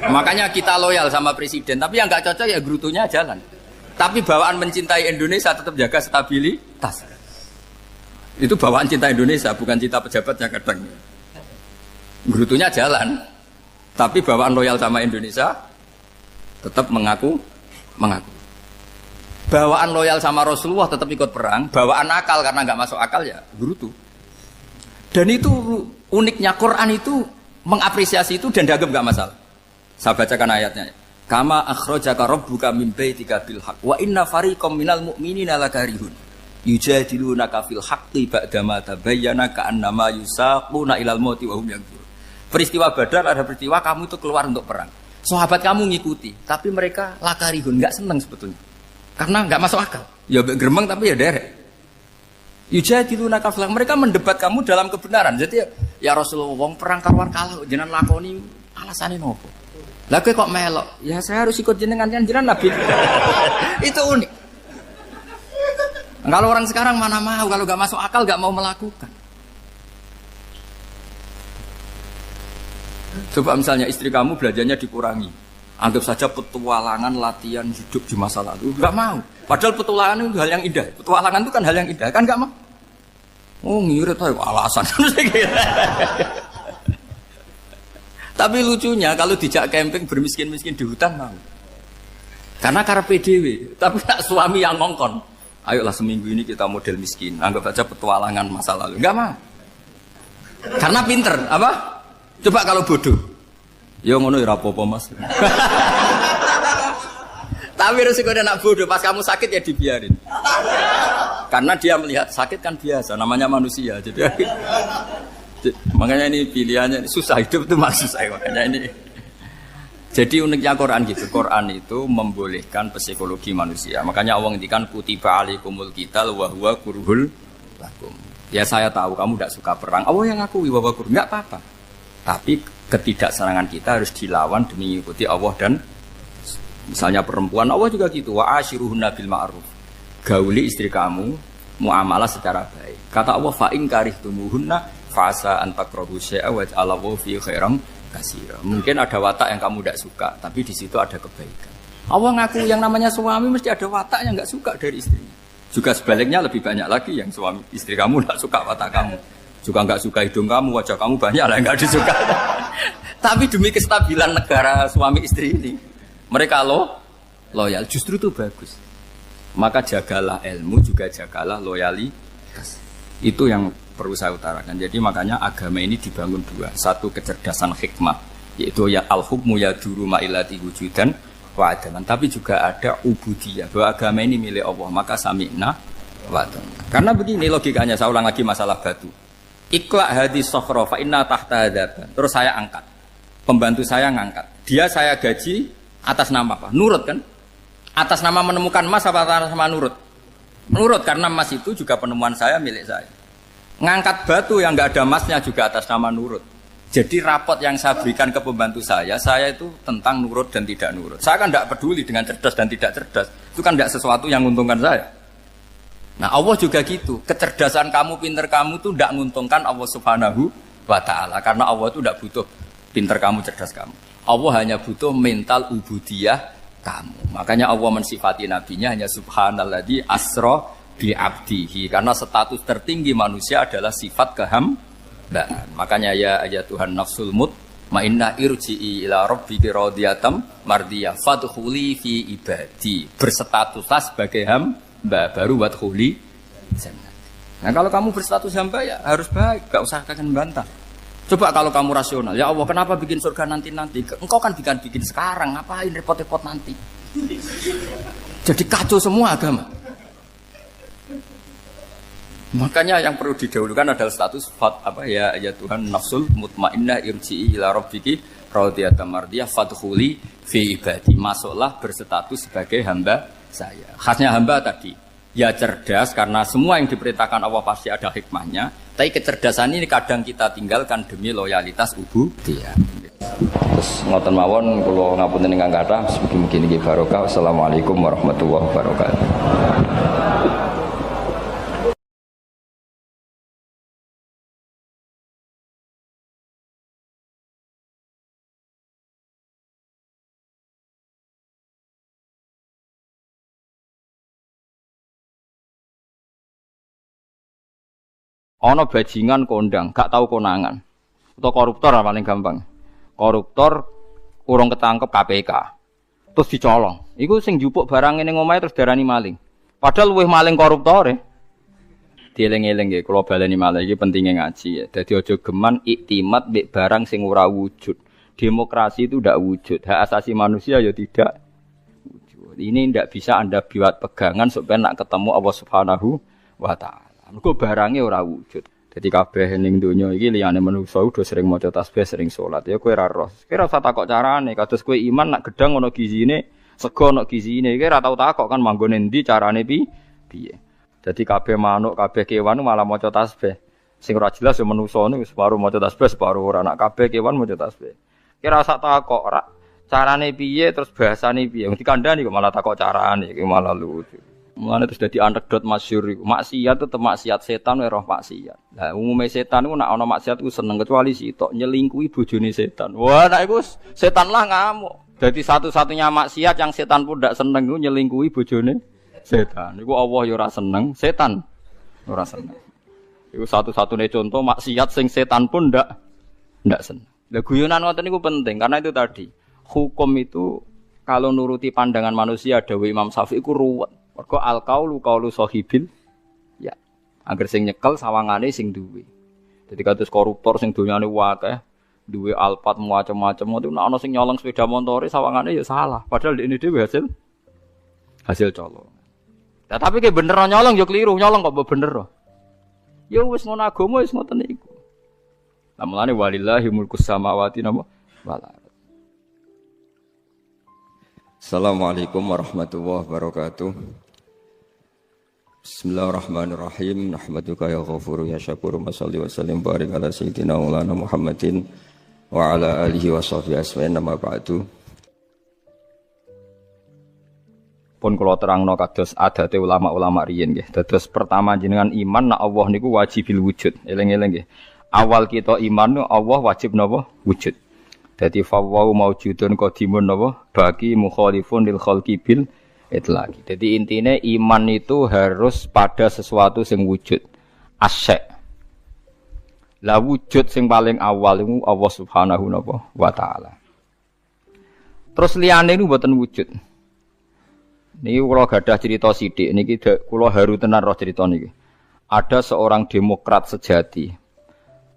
Makanya kita loyal sama presiden. Tapi yang nggak cocok ya gerutunya jalan. Tapi bawaan mencintai Indonesia tetap jaga stabilitas. Itu bawaan cinta Indonesia, bukan cinta pejabatnya kadang. Gerutunya jalan. Tapi bawaan loyal sama Indonesia tetap mengaku. Bawaan loyal sama Rasulullah tetap ikut perang. Bawaan akal karena nggak masuk akal ya gerutu. Dan itu uniknya Quran itu mengapresiasi itu dan dianggap nggak masalah. Saya bacakan ayatnya. Kama akhrajaka rabbuka min baitika bil haqq wa inna fariqam minal mu'minina lakarihun yujadilunaka fil haqqi ba'dama tabayyana ka'annama yusaquna ilal mauti wa hum yanzurun. Peristiwa Badar ada peristiwa kamu itu keluar untuk perang. Sahabat kamu ngikuti, tapi mereka lakarihun, enggak senang sebetulnya. Karena enggak masuk akal. Ya gremeng tapi ya derek. Yujadilunaka fil haqq, mereka mendebat kamu dalam kebenaran. Jadi ya Rasulullah wong perang karuan kalah jenengan lakoni alasane nopo? Lah kok melok? Ya saya harus ikut jenengan kan jenengan Nabi. Itu unik. Kalau orang sekarang mana mau, kalau gak masuk akal gak mau melakukan. Coba misalnya istri kamu belajarnya dikurangi. Anggap saja petualangan latihan hidup di masa lalu. Gak mau. Padahal petualangan itu hal yang indah. Petualangan itu kan hal yang indah. Kan gak mau. Oh ngirit aja alasan. Tapi lucunya kalau dijak camping bermiskin-miskin di hutan mau. Karena karpe dhewe, tapi tak suami yang ngongkon. Ayolah seminggu ini kita model miskin, anggap saja petualangan masa lalu. Enggak mau. Karena pinter, apa? Coba kalau bodoh. Ya ngono ya apa-apa Mas. Tapi resiko nak bodoh, pas kamu sakit ya dibiarin. Karena dia melihat sakit kan biasa, namanya manusia. Jadi makanya ini pilihannya susah, hidup itu masih susah makanya ini. Jadi uniknya Quran gitu. Quran itu membolehkan psikologi manusia. Makanya Allah ngendikan kutiba alaikumul qital wa huwa kurhul lakum. Ya saya tahu kamu tidak suka perang. Allah yang ngakui bahwa kurhul enggak apa-apa. Tapi ketidaksenangan kita harus dilawan demi mengikuti Allah dan misalnya perempuan Allah juga gitu. Wa ashiruhunna bil ma'ruf. Gauli istri kamu muamalah secara baik. Kata Allah fa in karihtumuhunna fasa antakrahu syai'a wa ja'alallahu fi khairan katsira. Mungkin ada watak yang kamu tidak suka, tapi di situ ada kebaikan. Allah ngaku yang namanya suami mesti ada watak yang enggak suka dari istrinya. Juga sebaliknya lebih banyak lagi yang suami istri kamu enggak suka watak kamu. Juga enggak suka hidung kamu, wajah kamu banyak lah yang enggak disuka. Tapi demi kestabilan negara suami istri ini, mereka loyal, justru itu bagus. Maka jagalah ilmu, juga jagalah loyalitas. Itu yang perlu saya utarakan. Jadi makanya agama ini dibangun dua. Satu kecerdasan hikmah, yaitu ya al-hukmu yaduru ma'ilati wujudan wa adaman. Tapi juga ada ubudiyah, bahwa agama ini milik Allah. Maka sami'na wa adaman. Karena begini logikanya, saya ulang lagi masalah batu. Iqla hadis sokhra fa inna tahta hadaban. Terus saya angkat. Pembantu saya ngangkat. Dia saya gaji atas nama apa? Nurut kan? Atas nama menemukan emas apa atas nama nurut? Menurut, karena emas itu juga penemuan saya, milik saya. Ngangkat batu yang nggak ada emasnya juga atas nama nurut. Jadi rapot yang saya berikan ke pembantu saya itu tentang nurut dan tidak nurut. Saya kan tidak peduli dengan cerdas dan tidak cerdas. Itu kan tidak sesuatu yang menguntungkan saya. Nah Allah juga gitu. Kecerdasan kamu, pinter kamu itu tidak menguntungkan Allah Subhanahu wa Ta'ala. Karena Allah itu tidak butuh pinter kamu, cerdas kamu. Allah hanya butuh mental ubudiyah kamu. Makanya Allah mensifati nabinya hanya subhanalladzi asra bi abdihi, karena status tertinggi manusia adalah sifat Nah, makanya ya Tuhan nafsul mutmainnah irji'i ila rabbiki radhiyatam mardiyah fadkhuli fi ibadi. Berstatuslah sebagai hamba baru wadkhuli jannah. Nah, kalau kamu berstatus hamba ya harus baik, enggak usah kakek bantah. Coba kalau kamu rasional, ya Allah kenapa bikin surga nanti-nanti? Engkau kan bikin sekarang, ngapain repot-repot nanti? Jadi kacau semua agama. Makanya yang perlu didahulukan adalah status ya Tuhan nafsul mutmainnah irji'i ila rabbiki radhiyatam mardiyah fadkhuli fi ibadi. Masuklah berstatus sebagai hamba saya. Khasnya hamba tadi, ya cerdas karena semua yang diperintahkan Allah pasti ada hikmahnya. Tapi kecerdasan ini kadang kita tinggalkan demi loyalitas ubudiyah. Terus ngoten mawon kula ngapunten ingkang kathah, mugi-mugi niki barokah. Wassalamualaikum warahmatullahi wabarakatuh. Ono bajingan kondang, gak tahu konangan. Atau koruptor paling gampang. Koruptor urung ketangkep KPK. Terus dicolong. Iku sing njupuk barang ning omahe terus darani maling. Padahal luwih maling koruptore. Dieling-eling nggih, kula baleni malih iki pentinge ngaji ya. Dadi aja geman iktimat mbek barang sing ora wujud. Demokrasi itu tidak wujud. Hak asasi manusia ya tidak wujud. Ini tidak bisa Anda buat pegangan supaya nak ketemu Allah Subhanahu wa taala. Mergo barange ora wujud. Dadi kabeh ning donya iki liyane manungsa udah sering maca tasbih, sering salat. Ya kowe ora roh. Kowe ora usah takok carane. Kados kowe iman nak gedang ana gizine, sego ana gizine. Kowe ora tau takok kan manggone endi carane piye. Dadi kabeh manuk, kabeh kewan malah maca tasbih. Sing ora jelas ya manungsa niku separuh maca tasbih, separuh ora. Nak kabeh kewan maca tasbih. Kowe ora usah takok ora carane piye terus bahasane piye. Wong dikandani kok malah takok carane, iki malah lucu. Mulane terus dadi anekdot masyhur iku. Maksiat tetep maksiat, setan wae roh maksiat. Lah umume setan iku nek ana maksiat iku seneng kecuali sitok nyelingkuhi bojone setan. Wah, nek iku setan lah ngamuk. Dadi satu-satunya maksiat yang setan pun ndak seneng iku nyelingkuhi bojone setan. Iku Allah ya ora seneng, setan ora seneng. Iku satu-satunya contoh maksiat sing setan pun ndak seneng. Lah guyonan ngoten niku penting karena itu tadi. Hukum itu kalau nuruti pandangan manusia dawuh Imam Syafi'i iku ruwet. Mergo al-qaulu qaulu sahibil ya. Angger sing nyekel sawangane sing duwe. Dadi kados koruptor sing donyane akeh, duwe alpat macam-macam itu nek ana sing nyolong sepeda montore sawangane ya salah. Padahal ini dhewe hasil colong. Nah, tapi ki bener nyolong ya keliru, nyolong kok bener. Ya wis ngono agama wis ngoten iku. Lah mulane walillahi mulkus samawati wal ardh. Assalamualaikum warahmatullahi wabarakatuh. Bismillahirrahmanirrahim. Nahmaduka ya ghafuru ya syakuru wa shalli wa sallim barik ala sayyidina maulana Muhammadin wa ala alihi wa sahbihi asma'in nama ba'du. Pun kula terangno kados adate ulama-ulama riyen nggih. Dados pertama jenengan iman nek Allah niku wajibil wujud. Eling-eling nggih. Awal kita iman Allah wajib napa? Wujud. Dadi fawwau maujudun qadimun napa? Bagi mukhalifun lil khalqi bil itlaqi. Jadi intine iman itu harus pada sesuatu sing wujud. Asy. Lah wujud sing paling awal iku Allah Subhanahu wa taala. Terus liyane niku mboten wujud. Niki kula gadah cerita sithik niki kula haru tenan roh cerita niki. Ada seorang demokrat sejati.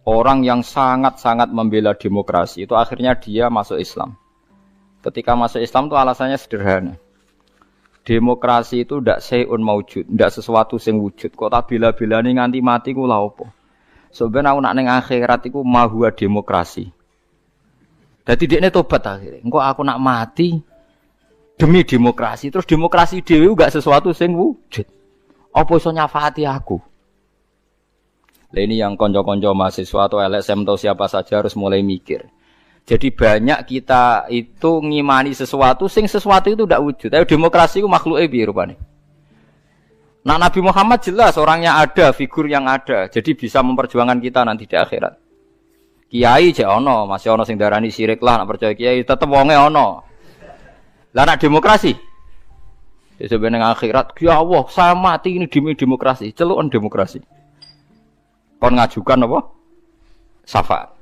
Orang yang sangat-sangat membela demokrasi itu akhirnya dia masuk Islam. Ketika masuk Islam itu alasannya sederhana. Demokrasi itu ndak sayun maujud, ndak sesuatu sing wujud. Kok tak bela-belani nganti mati ku lha opo? Sebenarnya aku nak ning akhirat iku mahwa demokrasi. Dadi dekne tobat akhirnya. Engko aku nak mati demi demokrasi. Terus demokrasi dhewe enggak sesuatu sing wujud. Apa iso nyafaati aku? Lah ini yang konco-konco mahasiswa atau LSM atau siapa saja harus mulai mikir. Jadi banyak kita itu ngimani sesuatu sesuatu itu tidak wujud. Tapi demokrasi itu makhluke piye rupane. Nah Nabi Muhammad jelas orangnya ada, figur yang ada. Jadi bisa memperjuangkan kita nanti di akhirat. Kiai jek ono, masih ono sing darani syirik lah nak percaya kiai tetep wonge ono. Lah nak demokrasi. Ya sebenarnya akhirat, ya Allah, saya mati ini demi demokrasi, celukan demokrasi. Kon ngajukan apa? syafaat.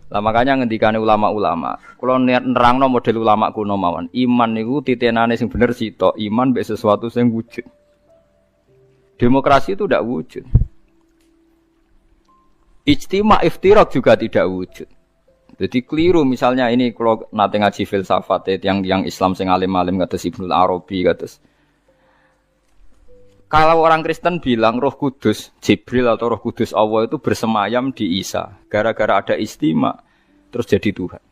Lah makanya ngendikane ulama-ulama, kula nerangno model ulama kuno mawon. Iman niku titenane sing bener sitok, iman mbek sesuatu sing wujud. Demokrasi itu tidak wujud. Ijtima iftirak juga tidak wujud. Jadi keliru misalnya ini kalau nate ngaji filsafat yang Islam sing alim-alim kados Ibnu Arabi kados. Kalau orang Kristen bilang Roh Kudus, Jibril atau Roh Kudus Allah itu bersemayam di Isa, gara-gara ada istima terus jadi Tuhan.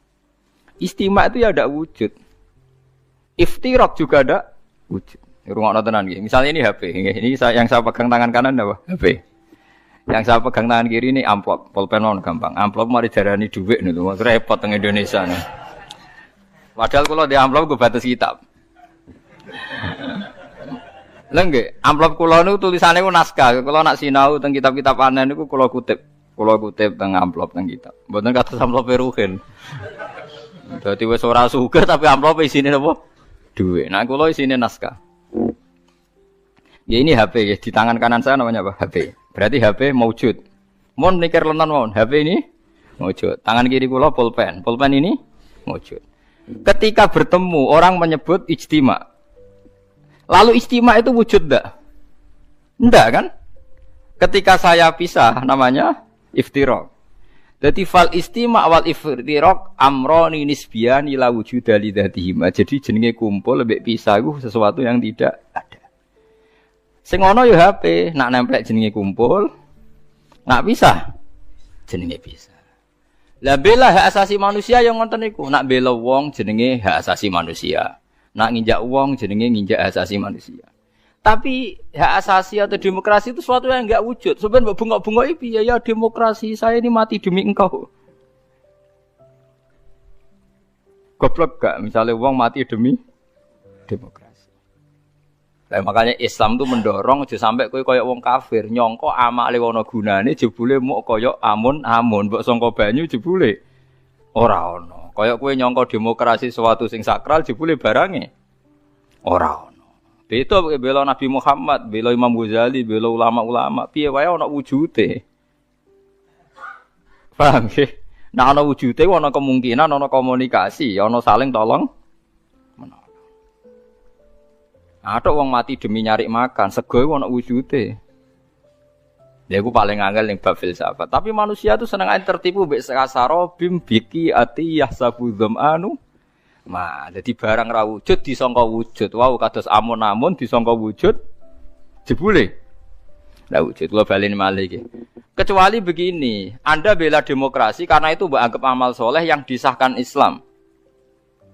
Istima itu ya ada wujud. Iftirak juga ada wujud. Rungokno tenan iki. Misalnya ini HP, ini yang saya pegang tangan kanan apa? HP. Yang saya pegang tangan kiri ini amplop, pulpen gampang. Amplop mari darani dhuwit niku, repot teng Indonesia nih. Padahal kalau di amplop gue batas kitab. Lha nggih, amplop kula niku tulisane ku naskah. Kula nak sinau teng kitab-kitab anen niku kula kutip teng amplop teng kitab. Mboten kados amplop Ruhin. Dadi wis ora sugih tapi amplop isine napa? Dhuwit. Nah kula isine naskah. Ya ini HP ya, di tangan kanan saya namanya apa? HP. Berarti HP maujud. Mon mikir lenan mon, HP ini maujud. Tangan kiri kula pulpen. Pulpen ini maujud. Ketika bertemu orang menyebut ijtima. Lalu ijtima itu wujud enggak? Enggak kan? Ketika saya pisah namanya iftirak. Jadi fal istima wal iftirak amroni nisbiyani la wujuda li dzatihima. Jadi jenenge kumpul lebih pisah itu sesuatu yang tidak ada. Sing ana ya HP, nak nempel jenenge kumpul, nak pisah jenenge pisah. Lah bela hak asasi manusia yang ngoten niku, nak bela wong jenenge hak asasi manusia. Nak nginjak wong jenenge nginjak hak asasi manusia. Tapi hak asasi atau demokrasi itu sesuatu yang enggak wujud. Sampeyan mbok bengok-bengoki piye ya demokrasi, saya ini mati demi engkau. Goblok gak misalnya wong mati demi demokrasi. Nah, makanya Islam itu mendorong aja sampai kowe koyo wong kafir nyangka amale ana gunane jebule muk koyo amun-amun mbok sangka banyu jebule ora ana. Koyo kowe nyangka demokrasi sesuatu sing sakral jebule barange ora ana. Beda bela Nabi Muhammad, bela Imam Ghazali, bela ulama-ulama, piye wae ana wujude. Paham nggih? Nah ana wujude ana kemungkinan ana komunikasi, ana saling tolong. Ada wong mati demi nyari makan, sego ana wujude. Ya iku paling angel ning bab filsafat. Tapi manusia itu seneng ae tertipu mbek sakasaro bim biki ati yahsabu dzamanu. Nah, dadi barang ra wujud disangka wujud. Wau kados amun-amun disangka wujud jebule. Lah wujud kula baleni malih iki. Kecuali begini, Anda bela demokrasi karena itu mbok anggap amal soleh yang disahkan Islam.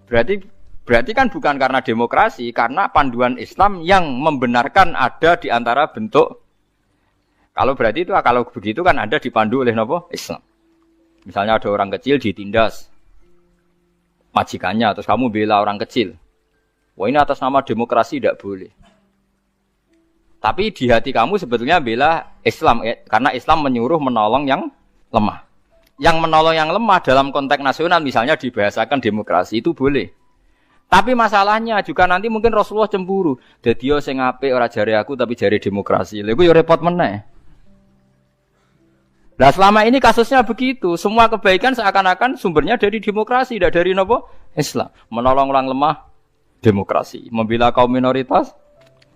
Berarti kan bukan karena demokrasi, karena panduan Islam yang membenarkan ada di antara bentuk. Kalau berarti itu, kalau begitu kan Anda dipandu oleh apa? Islam. Misalnya ada orang kecil ditindas majikannya, terus kamu bela orang kecil. Wah ini atas nama demokrasi tidak boleh. Tapi di hati kamu sebetulnya bela Islam, karena Islam menyuruh menolong yang lemah. Yang menolong yang lemah dalam konteks nasional misalnya dibahasakan demokrasi itu boleh. Tapi masalahnya juga nanti mungkin Rasulullah cemburu. Dadi yo sing apik ora jare aku tapi jare demokrasi. Lha iku yo repot meneh. Lah selama ini kasusnya begitu, semua kebaikan seakan-akan sumbernya dari demokrasi, tidak dari napa? Islam. Menolong orang lemah demokrasi, membela kaum minoritas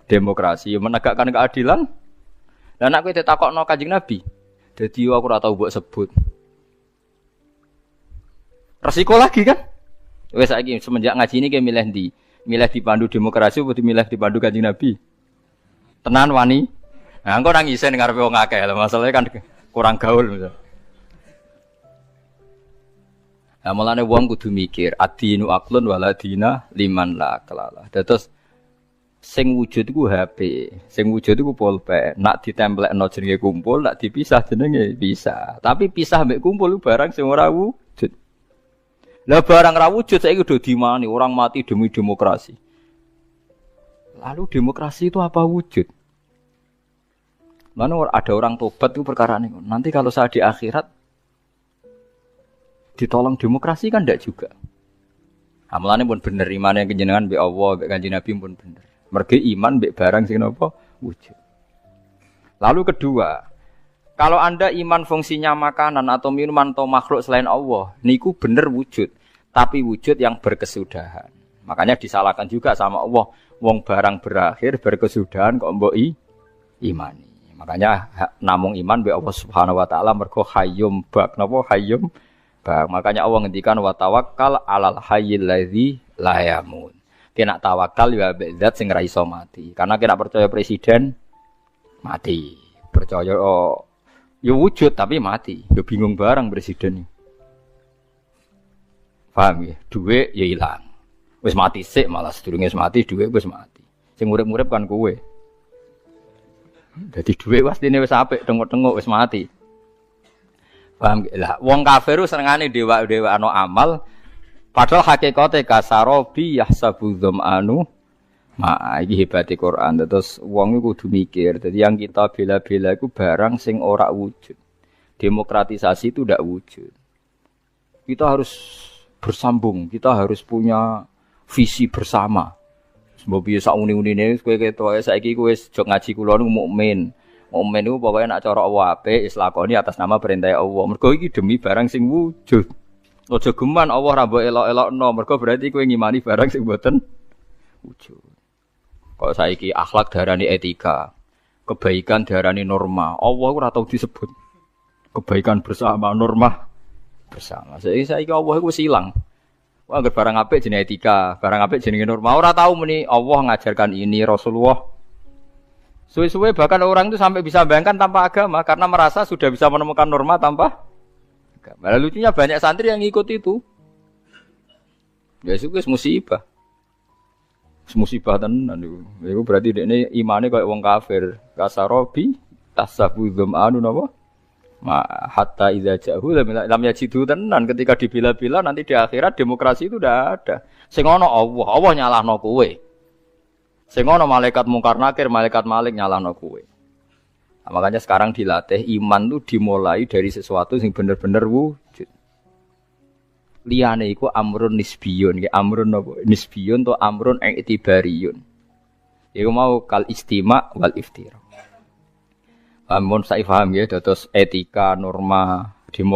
demokrasi, menegakkan keadilan. Lah nek kowe ditakokno Kanjeng Nabi, dadi aku ora tau mbok sebut. Resiko lagi kan? Wes saiki semenjak ngaji ini ke milih ndi? Milih dipandu demokrasi apa milih dipandu Kanjeng Nabi? Tenan wani. Nah, engko nang isen ngarepe wong akeh lho, masalahnya kan kurang gaul misal. Nah, mulane wong kudu mikir, adinu aqlun waladina liman la kalala. Terus sing wujud iku HP, sing wujud iku pulpen. Nak ditemplekno jenenge kumpul, nak dipisah jenenge bisa. Tapi pisah mbek kumpul barang sing ora wujud. Lah barang ra wujud saiki kudu dimani orang mati demi demokrasi. Lalu demokrasi itu apa wujud? Mana ada orang tobat itu perkara ini. Nanti kalau saya di akhirat ditolong demokrasi kan tidak juga. Amalannya pun bener, iman yang kejenengan be Allah, be Kanjeng Nabi pun bener. Mergi iman be barang sing napa wujud. Lalu kedua, Kalau Anda iman fungsinya makanan atau minuman atau makhluk selain Allah, niku bener wujud, tapi wujud yang berkesudahan. Makanya disalahkan juga sama Allah, wong barang berakhir berkesudahan kok mbok imani. Makanya namung iman be Allah Subhanahu wa taala mergo hayyum bak napa hayyum bak. Makanya Allah ngendikan wa tawakkal 'alal hayyil ladzi la yamut. Kena tawakal ya be zat sing ra iso mati. Karena kena percaya presiden mati. Percaya ya wujud tapi mati. Ya bingung barang presiden. Paham ya? Duit ya hilang. Wis mati sik malah sedurunge mati duit wis mati. Sing urip-urip kan kowe. Dadi duit pastine wis apik tengok-tengok wis mati. Paham lah wong kafir senengane dewa-dewa ana amal padahal hakikate kasarobi yahsabu dzamanu ma iki hebate Quran. Terus wong iku kudu mikir. Dadi yang kita bela-bela iku barang sing ora wujud. Demokratisasi itu ndak wujud. Kita harus bersambung, kita harus punya visi bersama. Mbok piye sak uni-unine kowe ketok saiki kowe wis jog ngaji kula niku mukmin. Mukmin niku pokoke nek cara Allah apik wis lakoni atas nama perintah Allah. Mergo iki demi barang sing wujud. Aja geman Allah ra mbok elok-elokno, mergo berarti kowe ngimani barang sing mboten wujud. Kok saiki akhlak darani etika, kebaikan darani norma. Allah ora tau disebut. Kebaikan bersama, norma bersama. Saiki Allah iku wis ilang. Wah, barang apik jenenge etika, barang apik jenenge norma. Ora tahu muni Allah ngajarkan ini Rasulullah. Suwe-suwe bahkan orang itu sampai bisa bayangkan tanpa agama karena merasa sudah bisa menemukan norma tanpa agama. Lalu lucunya banyak santri yang ngikut itu. Ya itu musibah. Musibah tenan niku. Iku berarti dekne imane koyo wong kafir. Kasarobi tasabu dzamanu napa? Hatta idza ja'u lam yajidu tenan ketika dibela-bela nanti di akhirat demokrasi itu udah ada. Sing ana Allah nyalahno kowe. Sing ana malaikat mungkar nakir, malaikat malik nyalahno kowe. Nah, makanya sekarang dilatih iman itu dimulai dari sesuatu yang bener-bener wujud. Liyane iku amrun nisbiyun, nggih amrun napa? Nisbiyun to amrun i'tibariyun. Iku mau kal istima' wal iftira. Amun saya paham ya, terus etika, norma, demokrasi.